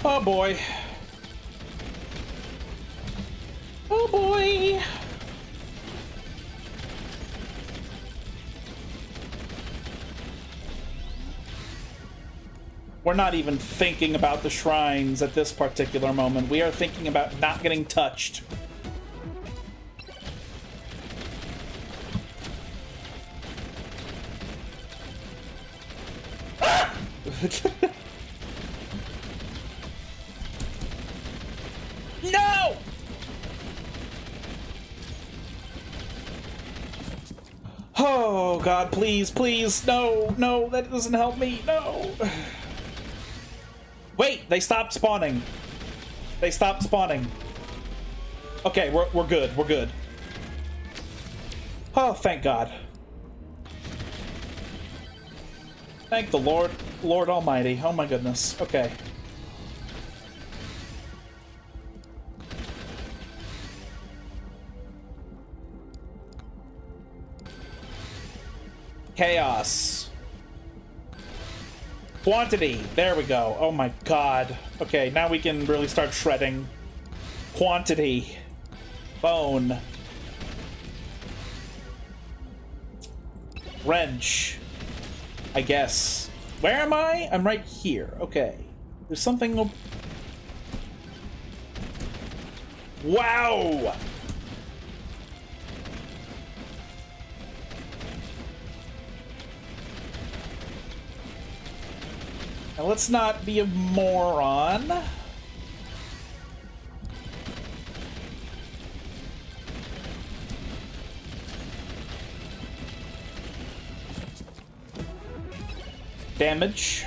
Oh boy. Oh boy. We're not even thinking about the shrines at this particular moment. We are thinking about not getting touched. No! Oh, God, please, please. No, no, that doesn't help me. No. Wait, they stopped spawning. They stopped spawning. Okay, we're good. We're good. Oh, thank God. Thank the Lord Almighty. Oh my goodness. Okay. Chaos. Quantity. There we go. Oh my God. Okay, now we can really start shredding. Quantity. Bone. Wrench. I guess. Where am I? I'm right here. Okay. There's something... Wow! Now let's not be a moron. Damage.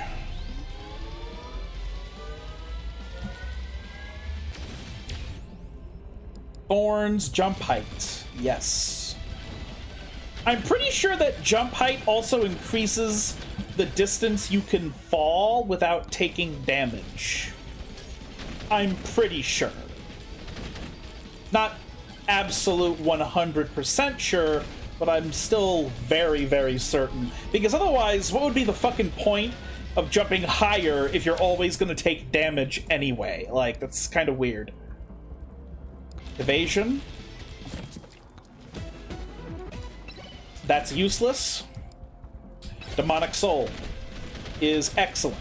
Thorns, jump height. Yes. I'm pretty sure that jump height also increases the distance you can fall without taking damage. I'm pretty sure. Not absolute 100% sure, but I'm still very, very certain. Because otherwise, what would be the fucking point of jumping higher if you're always going to take damage anyway? Like, that's kind of weird. Evasion. That's useless. Demonic Soul is excellent.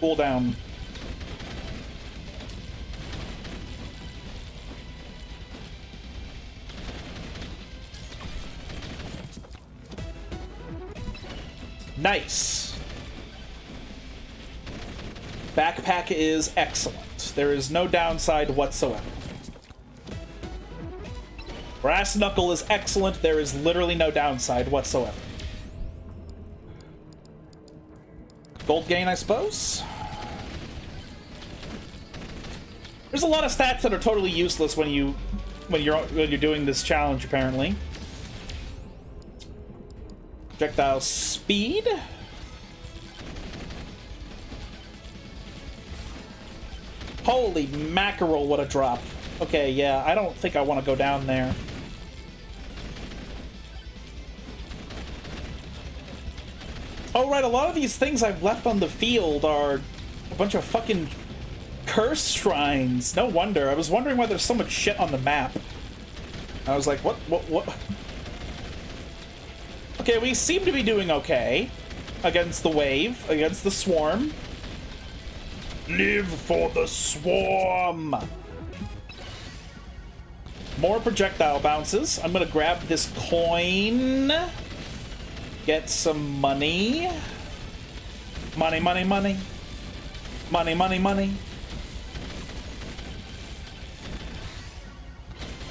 Cooldown. Nice. Backpack is excellent. There is no downside whatsoever. Brass Knuckle is excellent. There is literally no downside whatsoever. Gold gain, I suppose? There's a lot of stats that are totally useless when you're doing this challenge, apparently. Projectile speed. Holy mackerel, what a drop. Okay, yeah, I don't think I want to go down there. Oh, right, a lot of these things I've left on the field are a bunch of fucking Curse shrines. No wonder. I was wondering why there's so much shit on the map. I was like, what? Okay, we seem to be doing okay against the wave, against the swarm. Live for the swarm! More projectile bounces. I'm gonna grab this coin. Get some money. Money, money, money. Money, money, money.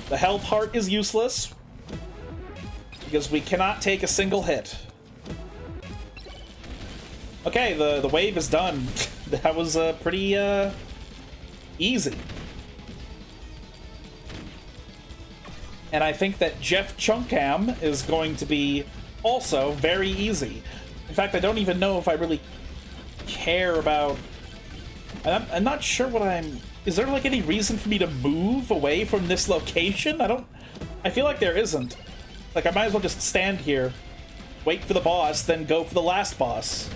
The health heart is useless because we cannot take a single hit. Okay, the wave is done. That was pretty easy. And I think that Jeff Chunkam is going to be also very easy. In fact, I don't even know if I really care about... I'm not sure what I'm... Is there, like, any reason for me to move away from this location? I feel like there isn't. Like, I might as well just stand here, wait for the boss, then go for the last boss.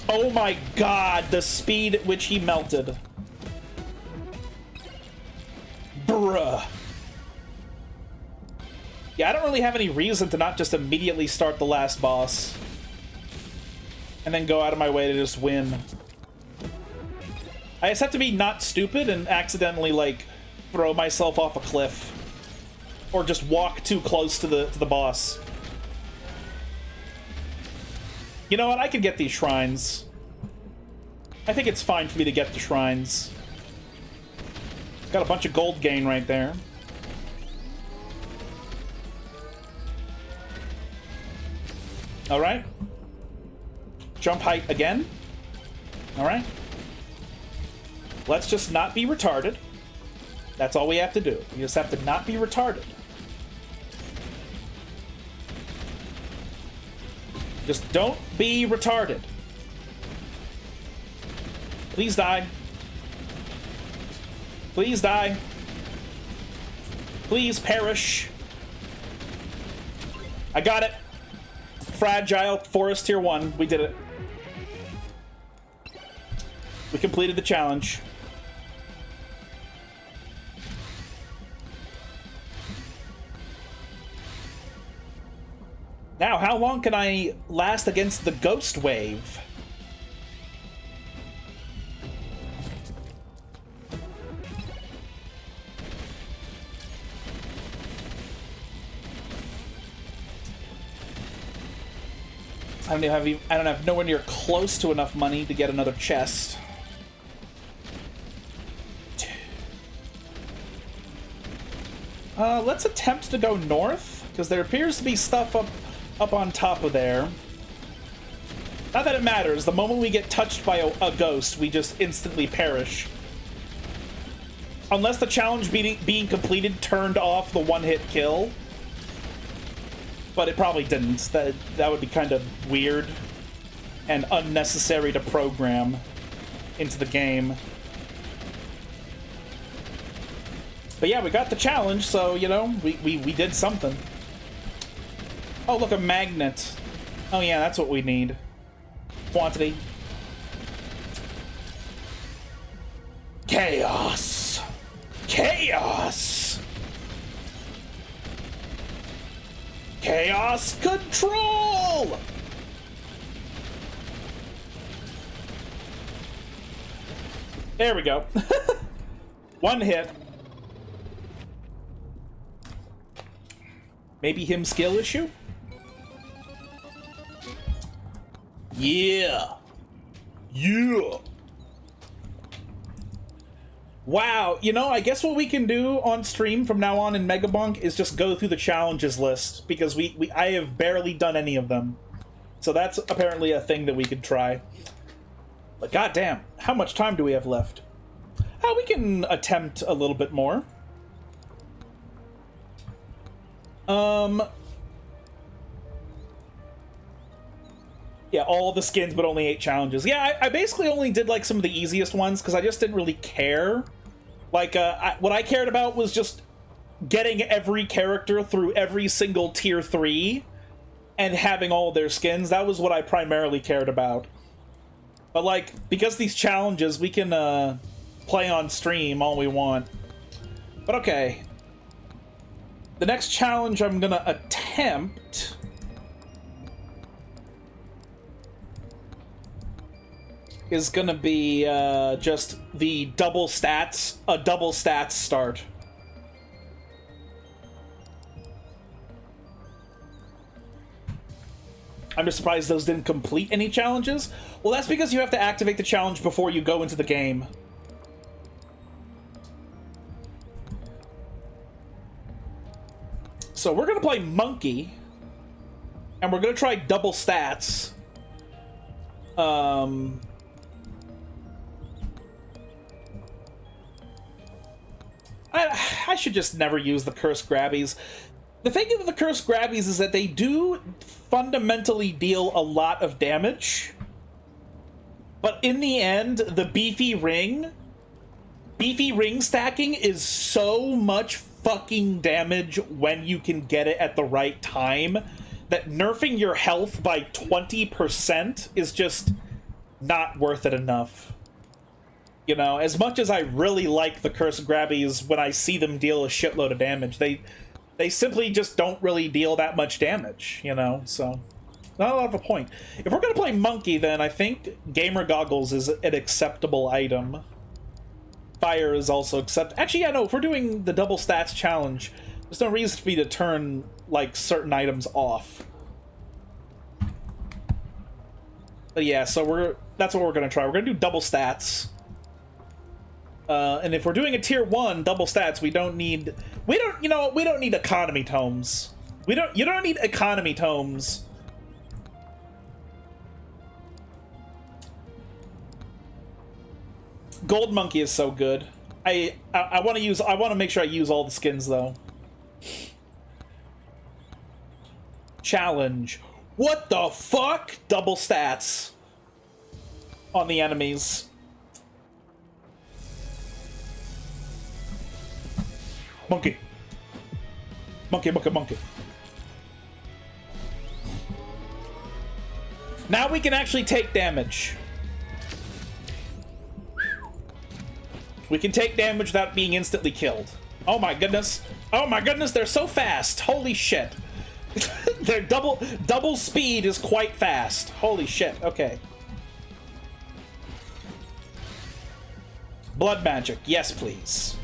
Oh my god, the speed at which he melted. Bruh. Yeah, I don't really have any reason to not just immediately start the last boss. And then go out of my way to just win. I just have to be not stupid and accidentally, like, throw myself off a cliff. Or just walk too close to the boss. You know what? I could get these shrines. I think it's fine for me to get the shrines. It's got a bunch of gold gain right there. Alright. Jump height again. Alright. Let's just not be retarded. That's all we have to do. We just have to not be retarded. Just don't be retarded. Please die. Please die. Please perish. I got it. Fragile Forest Tier 1. We did it. We completed the challenge. Now, how long can I last against the ghost wave? I don't have nowhere near close to enough money to get another chest. Let's attempt to go north, because there appears to be stuff up on top of there. Not that it matters. The moment we get touched by a ghost, we just instantly perish. Unless the challenge being completed turned off the one-hit kill. But it probably didn't. That would be kind of weird and unnecessary to program into the game. But yeah, we got the challenge, so, you know, we did something. Oh, look, a magnet. Oh yeah, that's what we need. Quantity. Chaos! Chaos! Chaos control! There we go. One hit. Maybe him skill issue? Yeah. Yeah. Wow, you know, I guess what we can do on stream from now on in Megabonk is just go through the challenges list, because I have barely done any of them. So that's apparently a thing that we could try. But goddamn, how much time do we have left? We can attempt a little bit more. Yeah, all the skins, but only 8 challenges. Yeah, I basically only did, like, some of the easiest ones, because I just didn't really care. Like, what I cared about was just getting every character through every single Tier 3 and having all their skins. That was what I primarily cared about. But, like, because these challenges, we can, play on stream all we want. But okay. The next challenge I'm gonna attempt... is gonna be, just the double stats start. I'm just surprised those didn't complete any challenges. Well, that's because you have to activate the challenge before you go into the game. So we're gonna play Monke, and we're gonna try double stats. I should just never use the cursed grabbies. The thing with the cursed grabbies is that they do fundamentally deal a lot of damage. But in the end, the beefy ring stacking is so much fucking damage when you can get it at the right time that nerfing your health by 20% is just not worth it enough. You know, as much as I really like the cursed grabbies when I see them deal a shitload of damage, they simply just don't really deal that much damage, you know, so not a lot of a point. If we're gonna play Monke, then I think Gamer Goggles is an acceptable item. Fire is also actually, yeah, no, if we're doing the double stats challenge, there's no reason for me to turn, like, certain items off. But yeah, so that's what we're gonna try. We're gonna do double stats. And if we're doing a tier 1 double stats, we don't need economy tomes. You don't need economy tomes. Gold Monke is so good. I want to make sure I use all the skins though. Challenge. What the fuck? Double stats on the enemies. Monke. Monke. Now we can actually take damage. We can take damage without being instantly killed. Oh my goodness. Oh my goodness, they're so fast. Holy shit. Their double speed is quite fast. Holy shit. Okay. Blood magic. Yes, please.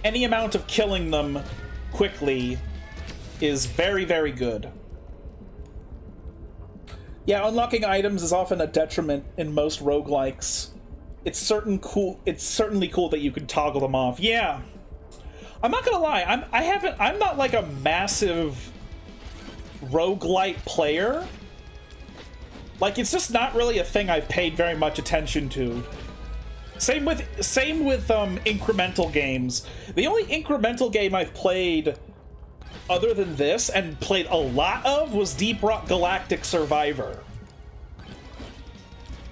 Any amount of killing them quickly is very, very good. Yeah, unlocking items is often a detriment in most roguelikes. It's certainly cool that you can toggle them off. Yeah. I'm not gonna lie, I'm not like a massive roguelite player. Like, it's just not really a thing I've paid very much attention to. Same with incremental games. The only incremental game I've played other than this, and played a lot of, was Deep Rock Galactic Survivor.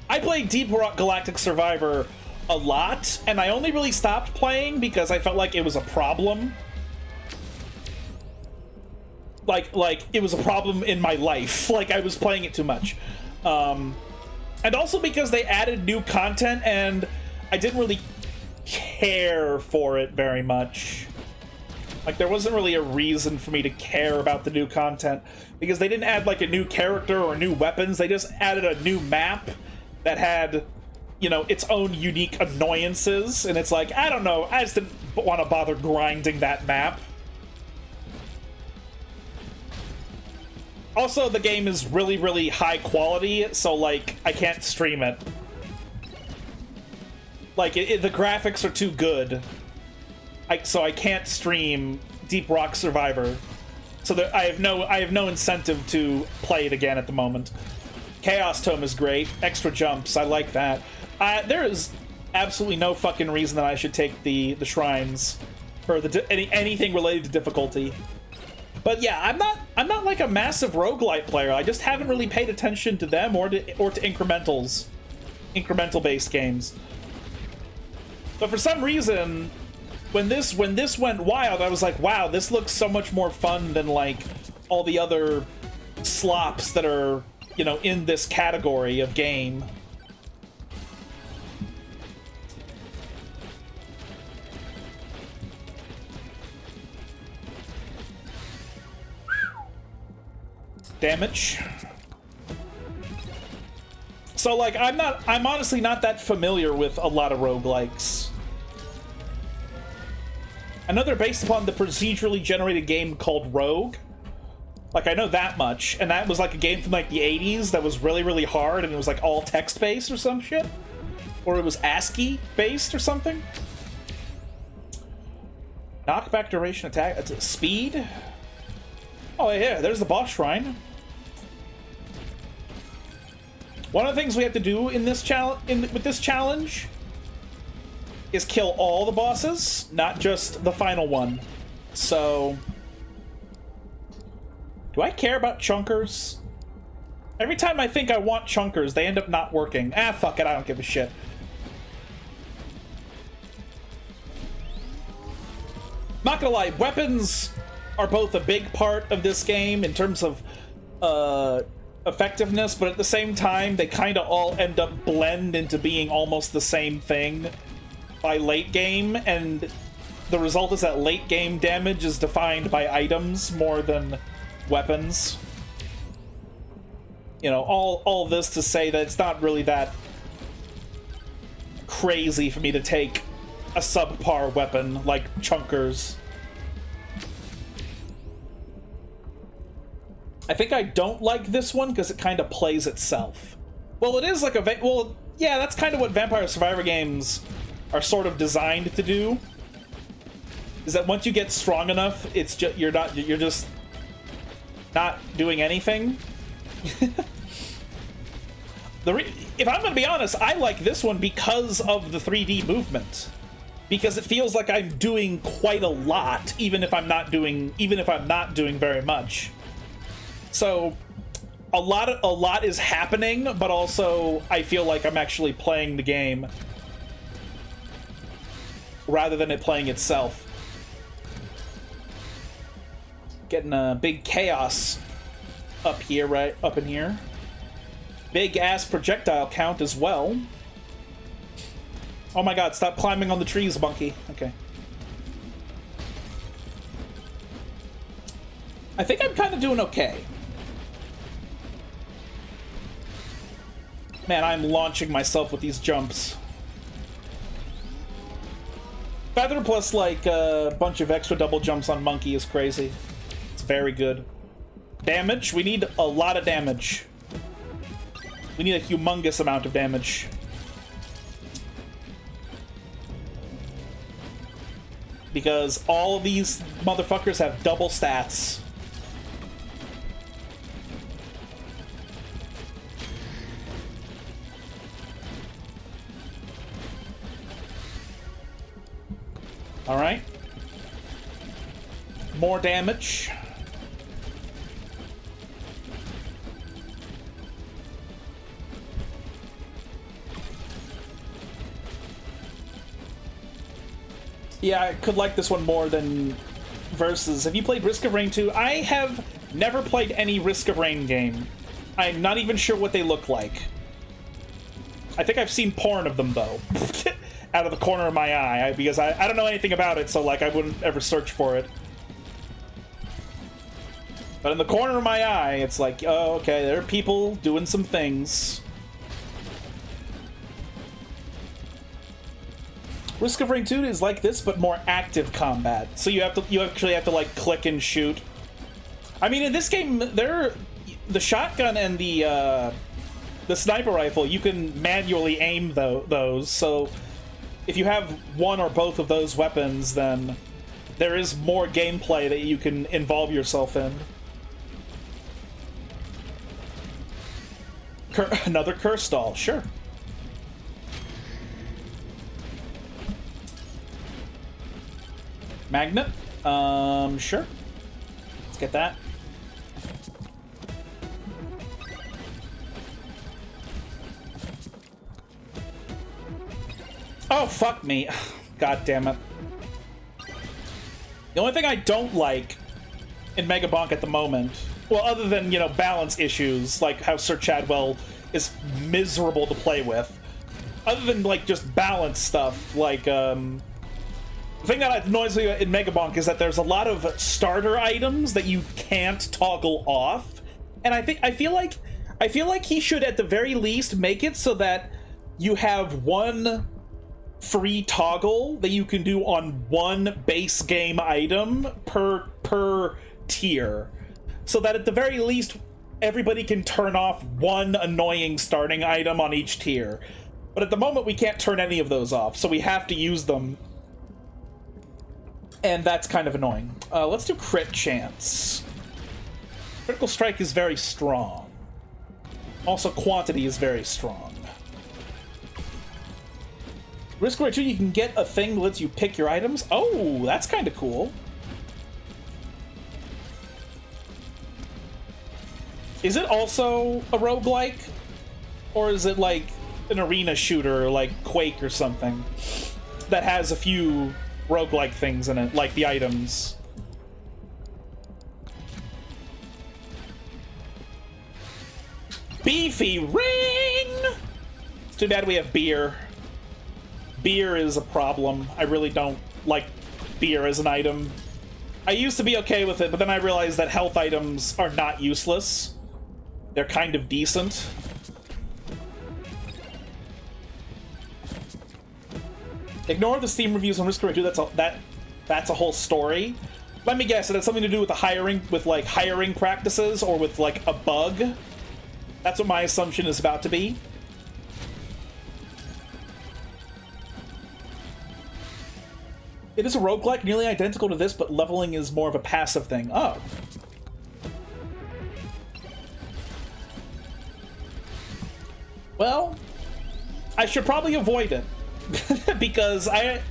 I played Deep Rock Galactic Survivor a lot, and I only really stopped playing because I felt like it was a problem. Like it was a problem in my life. Like, I was playing it too much. And also because they added new content, and I didn't really care for it very much. Like, there wasn't really a reason for me to care about the new content, because they didn't add, like, a new character or new weapons. They just added a new map that had, you know, its own unique annoyances, and it's like, I don't know, I just didn't want to bother grinding that map. Also, the game is really, really high quality, so, like, I can't stream it. Like, the graphics are too good. So I can't stream Deep Rock Survivor. So I have no incentive to play it again at the moment. Chaos Tome is great. Extra jumps, I like that. There is absolutely no fucking reason that I should take the shrines or anything related to difficulty. But yeah, I'm not like a massive roguelite player. I just haven't really paid attention to them or to incremental based games. But for some reason, when this went wild, I was like, wow, this looks so much more fun than, like, all the other slops that are, you know, in this category of game. Damage. So, like, I'm honestly not that familiar with a lot of roguelikes. I know they're based upon the procedurally generated game called Rogue. Like, I know that much, and that was like a game from like the 80s that was really, really hard, and it was like all text-based or some shit. Or it was ASCII-based or something. Knockback, duration, attack, speed. Oh yeah, there's the boss shrine. One of the things we have to do in this with this challenge is kill all the bosses, not just the final one. So, do I care about chunkers? Every time I think I want chunkers, they end up not working. Ah, fuck it, I don't give a shit. Not gonna lie, weapons are both a big part of this game in terms of effectiveness, but at the same time, they kind of all end up blend into being almost the same thing by late game, and the result is that late game damage is defined by items more than weapons. You know, all this to say that it's not really that crazy for me to take a subpar weapon like chunkers. I think I don't like this one because it kind of plays itself. Well, it is like a... well, yeah, that's kind of what Vampire Survivor games are sort of designed to do. Is that once you get strong enough, it's just you're just not doing anything. If I'm going to be honest, I like this one because of the 3D movement. Because it feels like I'm doing quite a lot, even if I'm not doing very much. So, a lot is happening, but also I feel like I'm actually playing the game rather than it playing itself. Getting a big chaos up here, right up in here. Big ass projectile count as well. Oh my god, stop climbing on the trees, Monke. Okay. I think I'm kind of doing okay. Man, I'm launching myself with these jumps. Feather plus, like, a bunch of extra double jumps on Monke is crazy. It's very good. Damage? We need a lot of damage. We need a humongous amount of damage. Because all of these motherfuckers have double stats. Alright. More damage. Yeah, I could like this one more than Versus. Have you played Risk of Rain 2? I have never played any Risk of Rain game. I'm not even sure what they look like. I think I've seen porn of them, though. Out of the corner of my eye, because I don't know anything about it, so, like, I wouldn't ever search for it. But in the corner of my eye, it's like, oh, okay, there are people doing some things. Risk of Rain 2 is like this, but more active combat. So you actually have to, like, click and shoot. I mean, in this game, the shotgun and the sniper rifle, you can manually aim those, so if you have one or both of those weapons, then there is more gameplay that you can involve yourself in. Another curse stall, sure. Magnet, sure. Let's get that. Oh, fuck me. God damn it. The only thing I don't like in Megabonk at the moment Well, other than, you know, balance issues, like how Sir Chadwell is miserable to play with. Other than, like, just balance stuff, like, the thing that annoys me in Megabonk is that there's a lot of starter items that you can't toggle off. And I feel like he should at the very least make it so that you have one free toggle that you can do on one base game item per tier. So that at the very least, everybody can turn off one annoying starting item on each tier. But at the moment, we can't turn any of those off, so we have to use them. And that's kind of annoying. Let's do crit chance. Critical strike is very strong. Also, quantity is very strong. Risk rate 2, you can get a thing that lets you pick your items. Oh, that's kind of cool. Is it also a roguelike? Or is it like an arena shooter like Quake or something that has a few roguelike things in it, like the items? Beefy ring! It's too bad we have beer. Beer is a problem. I really don't like beer as an item. I used to be okay with it, but then I realized that health items are not useless. They're kind of decent. Ignore the Steam reviews on Risk Review. That's a whole story. Let me guess, it has something to do with the hiring practices, or with like a bug. That's what my assumption is about to be. It is a roguelike, nearly identical to this, but leveling is more of a passive thing. Oh. Well, I should probably avoid it. Because I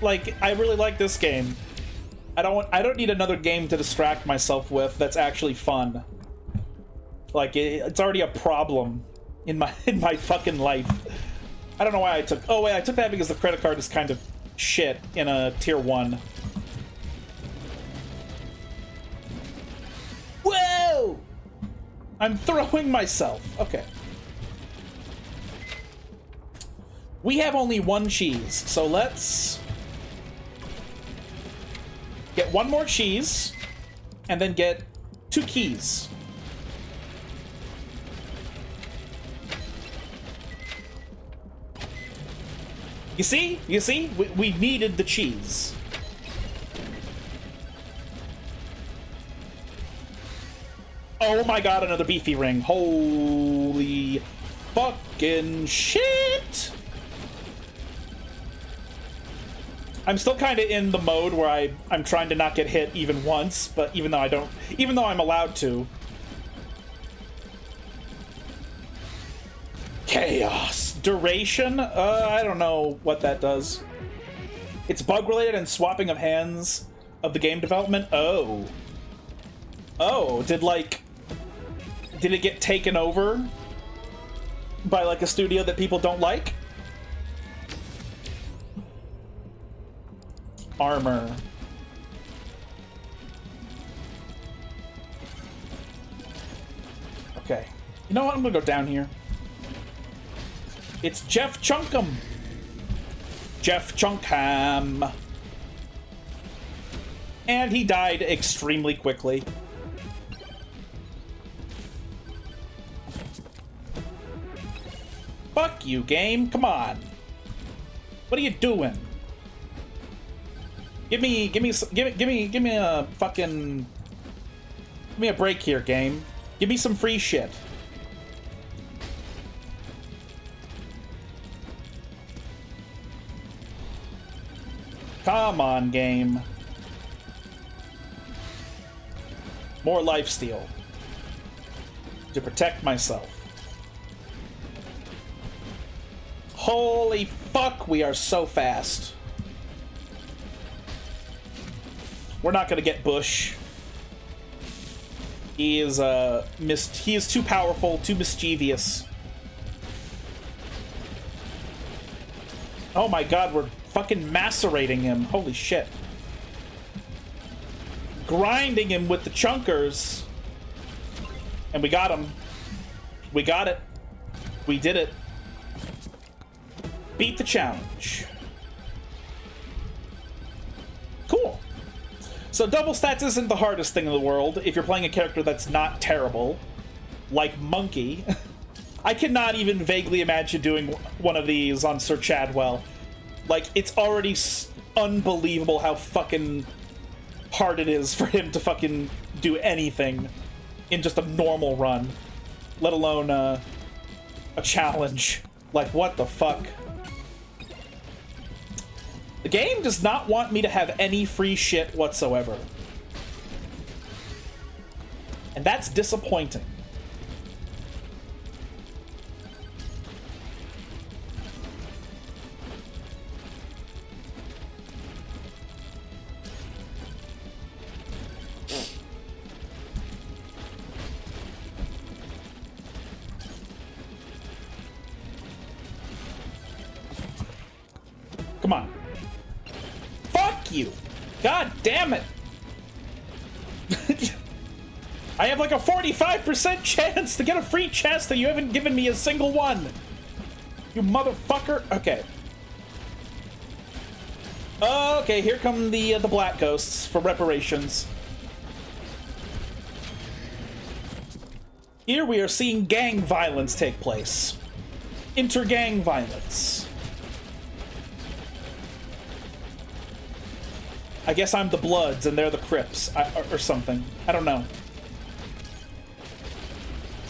really like this game. I don't need another game to distract myself with that's actually fun. Like, it's already a problem in my fucking life. I don't know why I took... Oh, wait, I took that because the credit card is kind of shit in a tier 1. Whoa! I'm throwing myself. Okay. We have only one cheese, so let's get one more cheese and then get 2 keys. You see? You see? We needed the cheese. Oh my god, another beefy ring. Holy fucking shit! I'm still kind of in the mode where I'm trying to not get hit even once, but even though I'm allowed to. Chaos. Duration? I don't know what that does. It's bug-related and swapping of hands of the game development? Oh. Oh, did it get taken over by, like, a studio that people don't like? Armor. Okay. You know what? I'm gonna go down here. It's Jeff Chunkum. Jeff Chunkham. And he died extremely quickly. Fuck you, game. Come on. What are you doing? Give me a fucking... Give me a break here, game. Give me some free shit. Come on, game. More lifesteal. To protect myself. Holy fuck, we are so fast. We're not gonna get Bush. He is he is too powerful, too mischievous. Oh my god, we're fucking macerating him. Holy shit. Grinding him with the chunkers. And we got him. We got it. We did it. Beat the challenge. Cool. So double stats isn't the hardest thing in the world if you're playing a character that's not terrible, like Monke. I cannot even vaguely imagine doing one of these on Sir Chadwell. Like, it's already unbelievable how fucking hard it is for him to fucking do anything in just a normal run, let alone a challenge. Like, what the fuck? The game does not want me to have any free shit whatsoever. And that's disappointing. Come on. Fuck you! God damn it! I have like a 45% chance to get a free chest and you haven't given me a single one! You motherfucker! Okay. Okay, here come the black ghosts for reparations. Here we are seeing gang violence take place. Inter-gang violence. I guess I'm the Bloods and they're the Crips, or something. I don't know.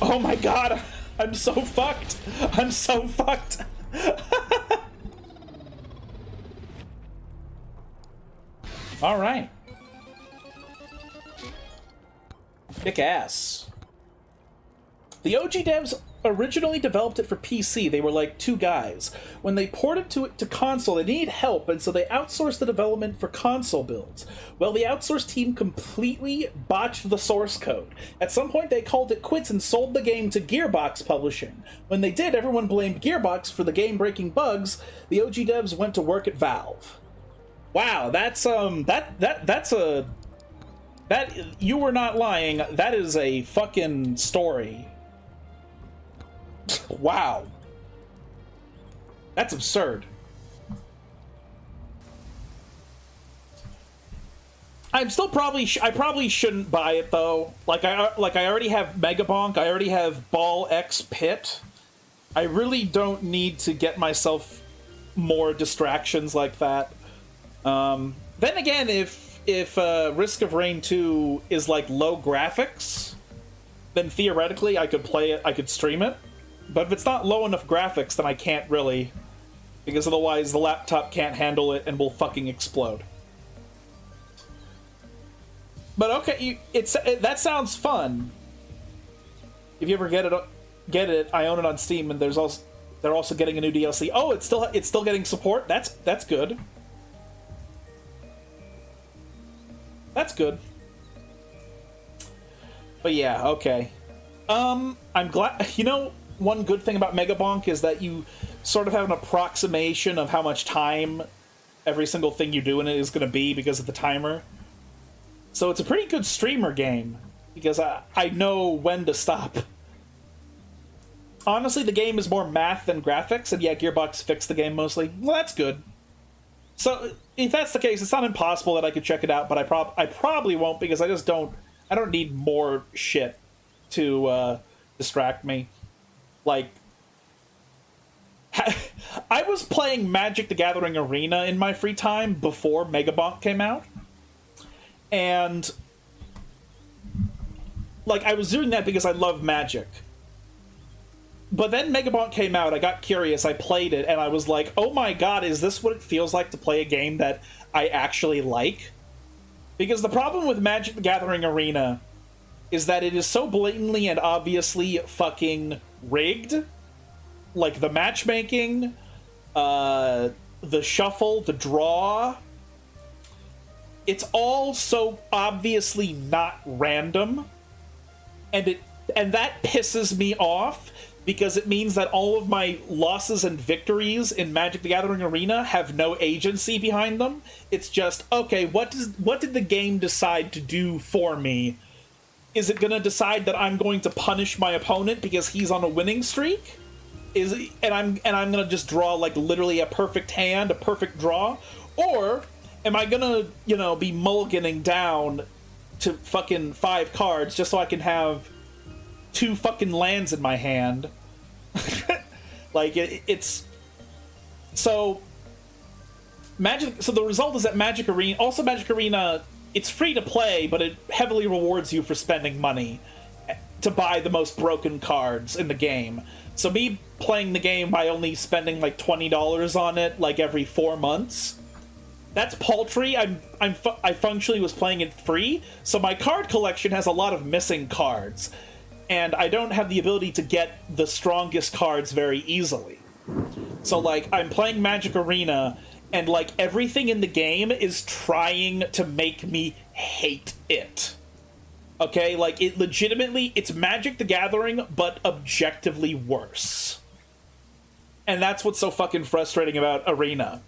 Oh my god! I'm so fucked! I'm so fucked! Alright. Kick ass. The OG devs originally developed it for PC. They were like two guys. When they ported it to console, they needed help, and so they outsourced the development for console builds. Well, the outsourced team completely botched the source code. At some point, they called it quits and sold the game to Gearbox Publishing. When they did, everyone blamed Gearbox for the game-breaking bugs. The OG devs went to work at Valve. Wow, that's you were not lying. That is a fucking story. Wow. That's absurd. I'm still I probably shouldn't buy it though. Like I already have Megabonk, I already have Ball X Pit. I really don't need to get myself more distractions like that. Then again, if Risk of Rain 2 is like low graphics, then theoretically I could play it, I could stream it. But if it's not low enough graphics, then I can't really, because otherwise the laptop can't handle it and will fucking explode. But okay, that sounds fun. If you ever get it, I own it on Steam, and they're also getting a new DLC. Oh, it's still getting support. That's good. That's good. But yeah, okay. I'm glad, you know. One good thing about Megabonk is that you sort of have an approximation of how much time every single thing you do in it is going to be because of the timer. So it's a pretty good streamer game, because I know when to stop. Honestly, the game is more math than graphics, and yeah, Gearbox fixed the game mostly. Well, that's good. So if that's the case, it's not impossible that I could check it out, but I probably won't, because I don't need more shit to distract me. Like, I was playing Magic the Gathering Arena in my free time before Megabonk came out. And, like, I was doing that because I love Magic. But then Megabonk came out, I got curious, I played it, and I was like, oh my god, is this what it feels like to play a game that I actually like? Because the problem with Magic the Gathering Arena is that it is so blatantly and obviously fucking rigged. Like, the matchmaking, the shuffle, the draw, it's all so obviously not random, and that pisses me off, because it means that all of my losses and victories in Magic the Gathering Arena have no agency behind them. It's just, okay, what did the game decide to do for me Is it gonna decide that I'm going to punish my opponent because he's on a winning streak? And I'm gonna just draw like literally a perfect hand, a perfect draw? Or am I gonna, you know, be mulliganing down to fucking 5 cards just so I can have 2 fucking lands in my hand? Like, it's... So... So the result is that Magic Arena, it's free to play, but it heavily rewards you for spending money to buy the most broken cards in the game. So me playing the game by only spending like $20 on it like every 4 months, that's paltry. I functionally was playing it free, so my card collection has a lot of missing cards, and I don't have the ability to get the strongest cards very easily. So like, I'm playing Magic Arena, and like everything in the game is trying to make me hate it. Okay, like it legitimately, it's Magic the Gathering, but objectively worse. And that's what's so fucking frustrating about Arena.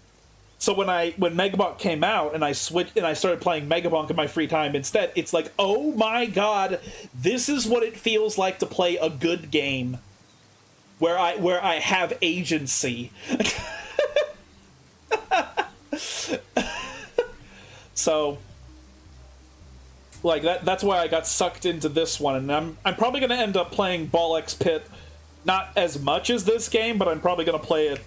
So when Megabonk came out and I started playing Megabonk in my free time instead, it's like, oh my god, this is what it feels like to play a good game where I have agency. So, like, that's why I got sucked into this one, and I'm probably going to end up playing Ball X Pit, not as much as this game, but I'm probably going to play it,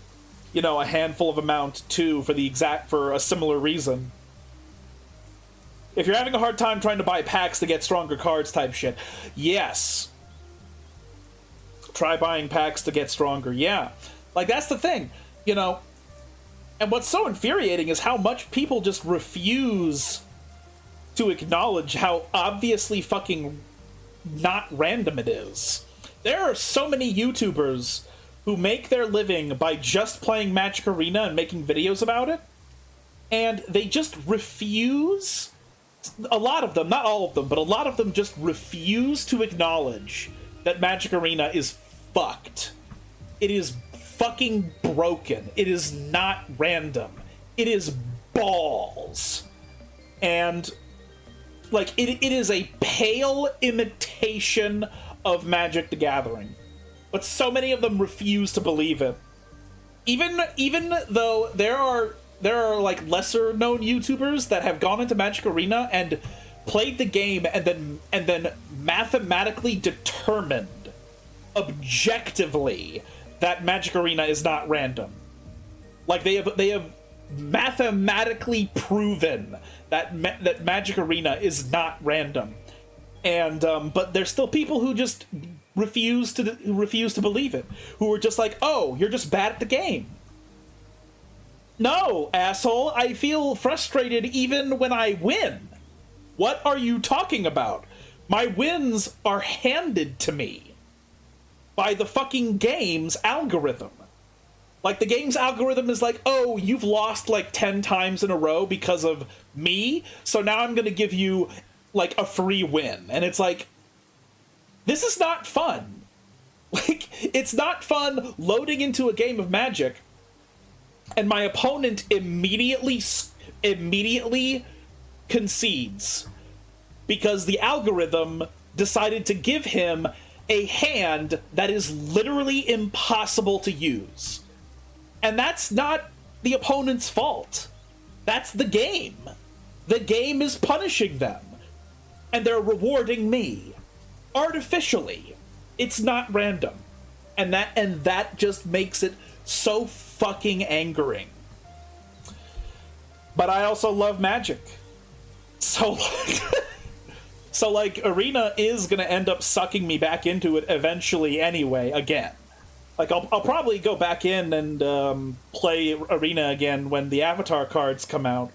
you know, a handful of amount too, for a similar reason. If you're having a hard time trying to buy packs to get stronger cards type shit, yes. Try buying packs to get stronger, yeah. Like, that's the thing, you know. And what's so infuriating is how much people just refuse to acknowledge how obviously fucking not random it is. There are so many YouTubers who make their living by just playing Magic Arena and making videos about it, and they just refuse, a lot of them, not all of them, but a lot of them just refuse to acknowledge that Magic Arena is fucked. It is fucking broken. It is not random. It is balls. And, like, it is a pale imitation of Magic the Gathering. But so many of them refuse to believe it. Even though there are like lesser known YouTubers that have gone into Magic Arena and played the game and then mathematically determined objectively that Magic Arena is not random. Like, they have mathematically proven that Magic Arena is not random, and but there's still people who just refuse to believe it, who are just like, oh, you're just bad at the game. No, asshole, I feel frustrated even when I win. What are you talking about? My wins are handed to me by the fucking game's algorithm. Like, the game's algorithm is like, oh, you've lost like 10 times in a row because of me, so now I'm gonna give you like a free win. And it's like, this is not fun. Like, it's not fun loading into a game of Magic and my opponent immediately concedes because the algorithm decided to give him a hand that is literally impossible to use. And that's not the opponent's fault. That's the game. The game is punishing them. And they're rewarding me. Artificially. It's not random. And that just makes it so fucking angering. But I also love Magic. So so, like, Arena is gonna end up sucking me back into it eventually anyway, again. Like, I'll probably go back in and play Arena again when the Avatar cards come out.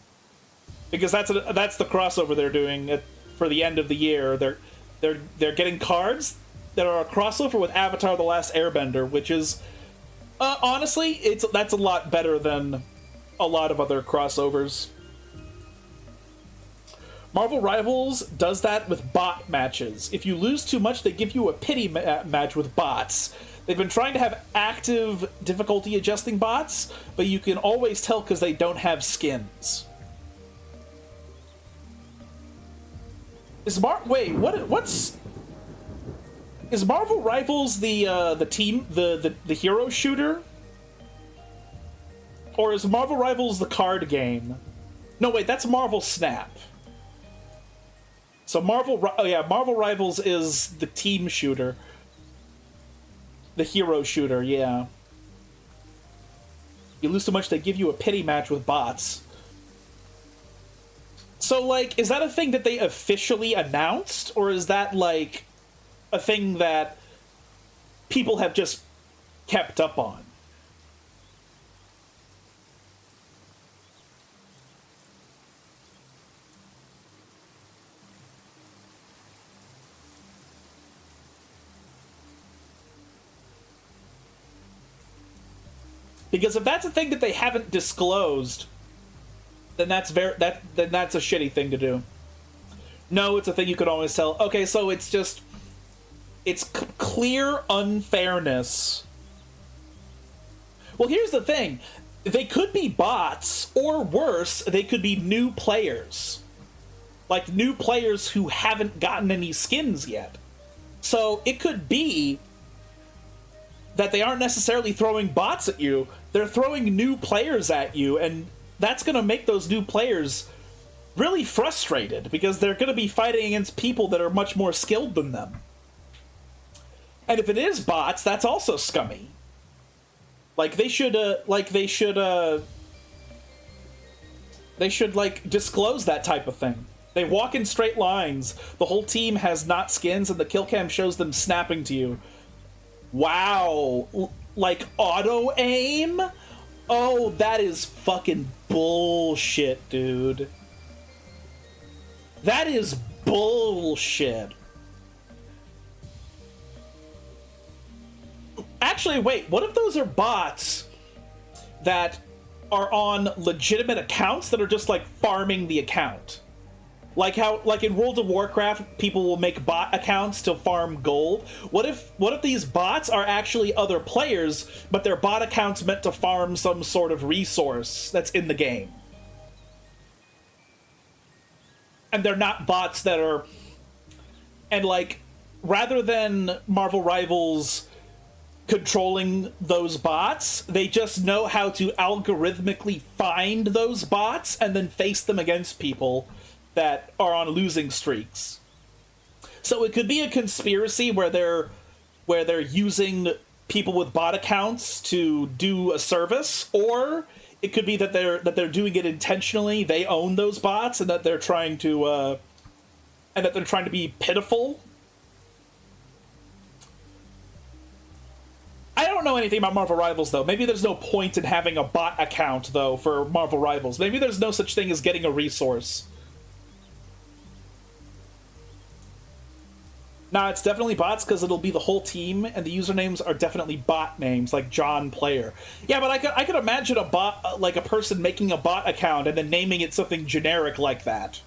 Because that's the crossover they're doing for the end of the year. They're getting cards that are a crossover with Avatar: The Last Airbender, which is, honestly, that's a lot better than a lot of other crossovers. Marvel Rivals does that with bot matches. If you lose too much, they give you a pity match with bots. They've been trying to have active difficulty adjusting bots, but you can always tell because they don't have skins. Wait, what's... Is Marvel Rivals the team, the hero shooter? Or is Marvel Rivals the card game? No, wait, that's Marvel Snap. So Marvel Rivals is the team shooter. The hero shooter, yeah. You lose too much, they give you a pity match with bots. So, like, is that a thing that they officially announced? Or is that, like, a thing that people have just kept up on? Because if that's a thing that they haven't disclosed, then that's then that's a shitty thing to do. No, it's a thing you could always tell. Okay, so it's just... It's clear unfairness. Well, here's the thing. They could be bots, or worse, they could be new players. Like, new players who haven't gotten any skins yet. So, it could be that they aren't necessarily throwing bots at you, they're throwing new players at you, and that's gonna make those new players really frustrated, because they're gonna be fighting against people that are much more skilled than them. And if it is bots, that's also scummy. Like, they should, like, disclose that type of thing. They walk in straight lines, the whole team has not skins, and the kill cam shows them snapping to you. Wow. Like, auto-aim? Oh, that is fucking bullshit, dude. That is bullshit. Actually, wait, what if those are bots that are on legitimate accounts that are just, like, farming the account? Like how, like in World of Warcraft, people will make bot accounts to farm gold. What if these bots are actually other players, but their bot accounts meant to farm some sort of resource that's in the game? And they're not bots that are... And, like, rather than Marvel Rivals controlling those bots, they just know how to algorithmically find those bots and then face them against people that are on losing streaks. So it could be a conspiracy where they're using people with bot accounts to do a service, or it could be that they're doing it intentionally. They own those bots, and that they're trying to be pitiful. I don't know anything about Marvel Rivals, though. Maybe there's no point in having a bot account, though, for Marvel Rivals. Maybe there's no such thing as getting a resource. Nah, it's definitely bots, because it'll be the whole team, and the usernames are definitely bot names, like John Player. Yeah, but I could imagine a bot, like a person making a bot account and then naming it something generic like that.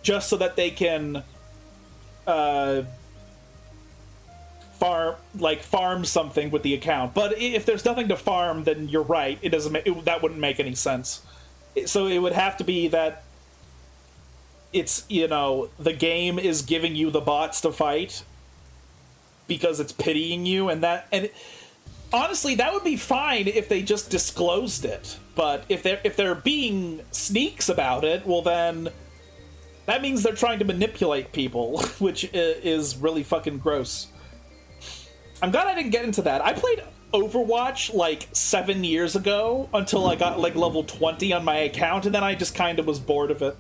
Just so that they can, farm something with the account. But if there's nothing to farm, then you're right. It doesn't that wouldn't make any sense. So it would have to be that it's, you know, the game is giving you the bots to fight because it's pitying you, and honestly, that would be fine if they just disclosed it. But if they're being sneaks about it, well then that means they're trying to manipulate people, which is really fucking gross. I'm glad I didn't get into that. I played Overwatch like 7 years ago until I got like level 20 on my account, and then I just kind of was bored of it.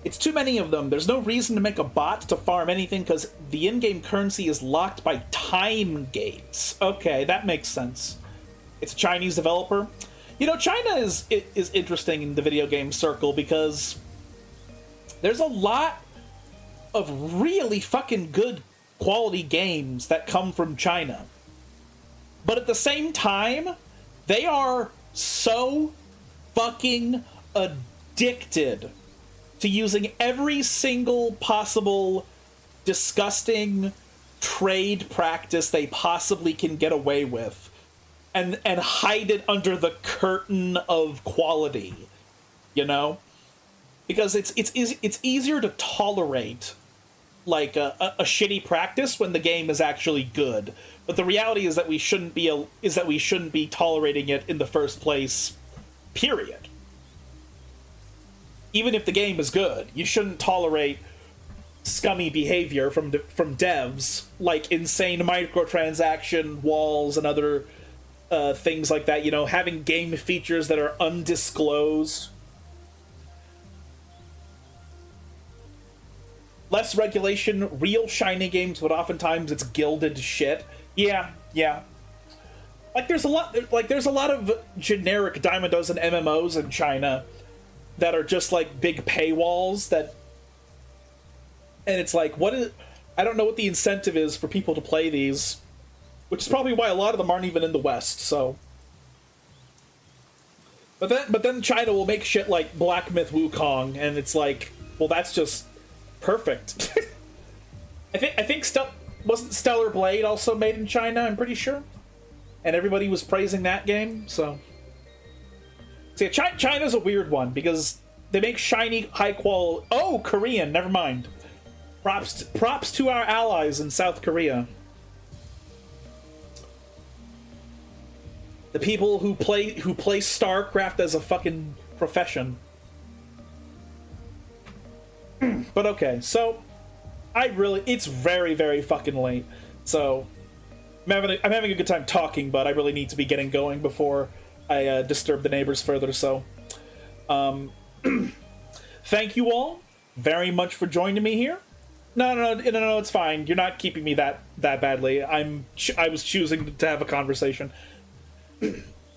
It's too many of them. There's no reason to make a bot to farm anything because the in-game currency is locked by time gates. Okay, that makes sense. It's a Chinese developer. You know, China is interesting in the video game circle because there's a lot of really fucking good quality games that come from China. But at the same time, they are so fucking addicted to using every single possible disgusting trade practice they possibly can get away with and hide it under the curtain of quality, you know? Because it's easier to tolerate like a shitty practice when the game is actually good. But the reality is that we shouldn't be tolerating it in the first place. Period. Even if the game is good, you shouldn't tolerate scummy behavior from devs, like insane microtransaction walls and other things like that. You know, having game features that are undisclosed. Less regulation, real shiny games, but oftentimes it's gilded shit. Yeah, yeah. Like there's a lot of generic dime a dozen MMOs in China that are just like big paywalls that, and it's like, I don't know what the incentive is for people to play these, which is probably why a lot of them aren't even in the West. So, but then China will make shit like Black Myth Wukong, and it's like, well, that's just perfect. I think wasn't Stellar Blade also made in China? I'm pretty sure, and everybody was praising that game. So, see, China's a weird one because they make shiny, high quality. Oh, Korean. Never mind. Props to our allies in South Korea. The people who play StarCraft as a fucking profession. But okay, so it's very, very fucking late. So I'm having a good time talking, but I really need to be getting going before I disturb the neighbors further. So, thank you all very much for joining me here. No, it's fine. You're not keeping me that badly. I was choosing to have a conversation.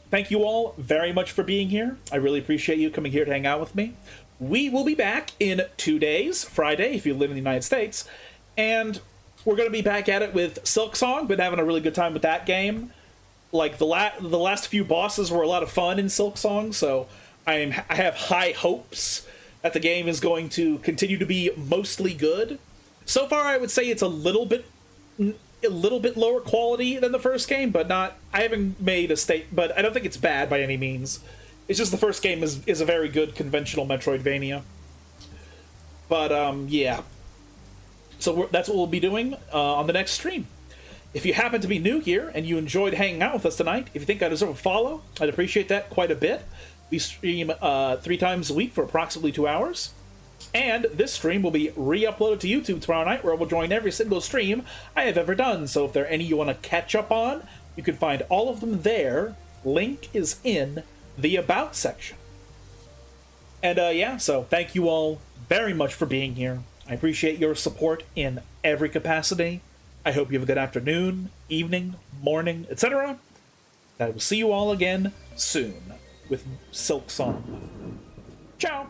Thank you all very much for being here. I really appreciate you coming here to hang out with me. We will be back in 2 days, Friday, if you live in the United States, and we're going to be back at it with Silksong. Been having a really good time with that game. Like, the last few bosses were a lot of fun in Silksong, so I have high hopes that the game is going to continue to be mostly good. So far, I would say it's a little bit lower quality than the first game, but not. I haven't made a but I don't think it's bad by any means. It's just the first game is a very good conventional Metroidvania. But yeah. So that's what we'll be doing on the next stream. If you happen to be new here and you enjoyed hanging out with us tonight, if you think I deserve a follow, I'd appreciate that quite a bit. We stream 3 times a week for approximately 2 hours. And this stream will be re-uploaded to YouTube tomorrow night, where I will join every single stream I have ever done. So if there are any you want to catch up on, you can find all of them there. Link is in the About section. And yeah, so thank you all very much for being here. I appreciate your support in every capacity. I hope you have a good afternoon, evening, morning, etc. I will see you all again soon with Silksong. Ciao!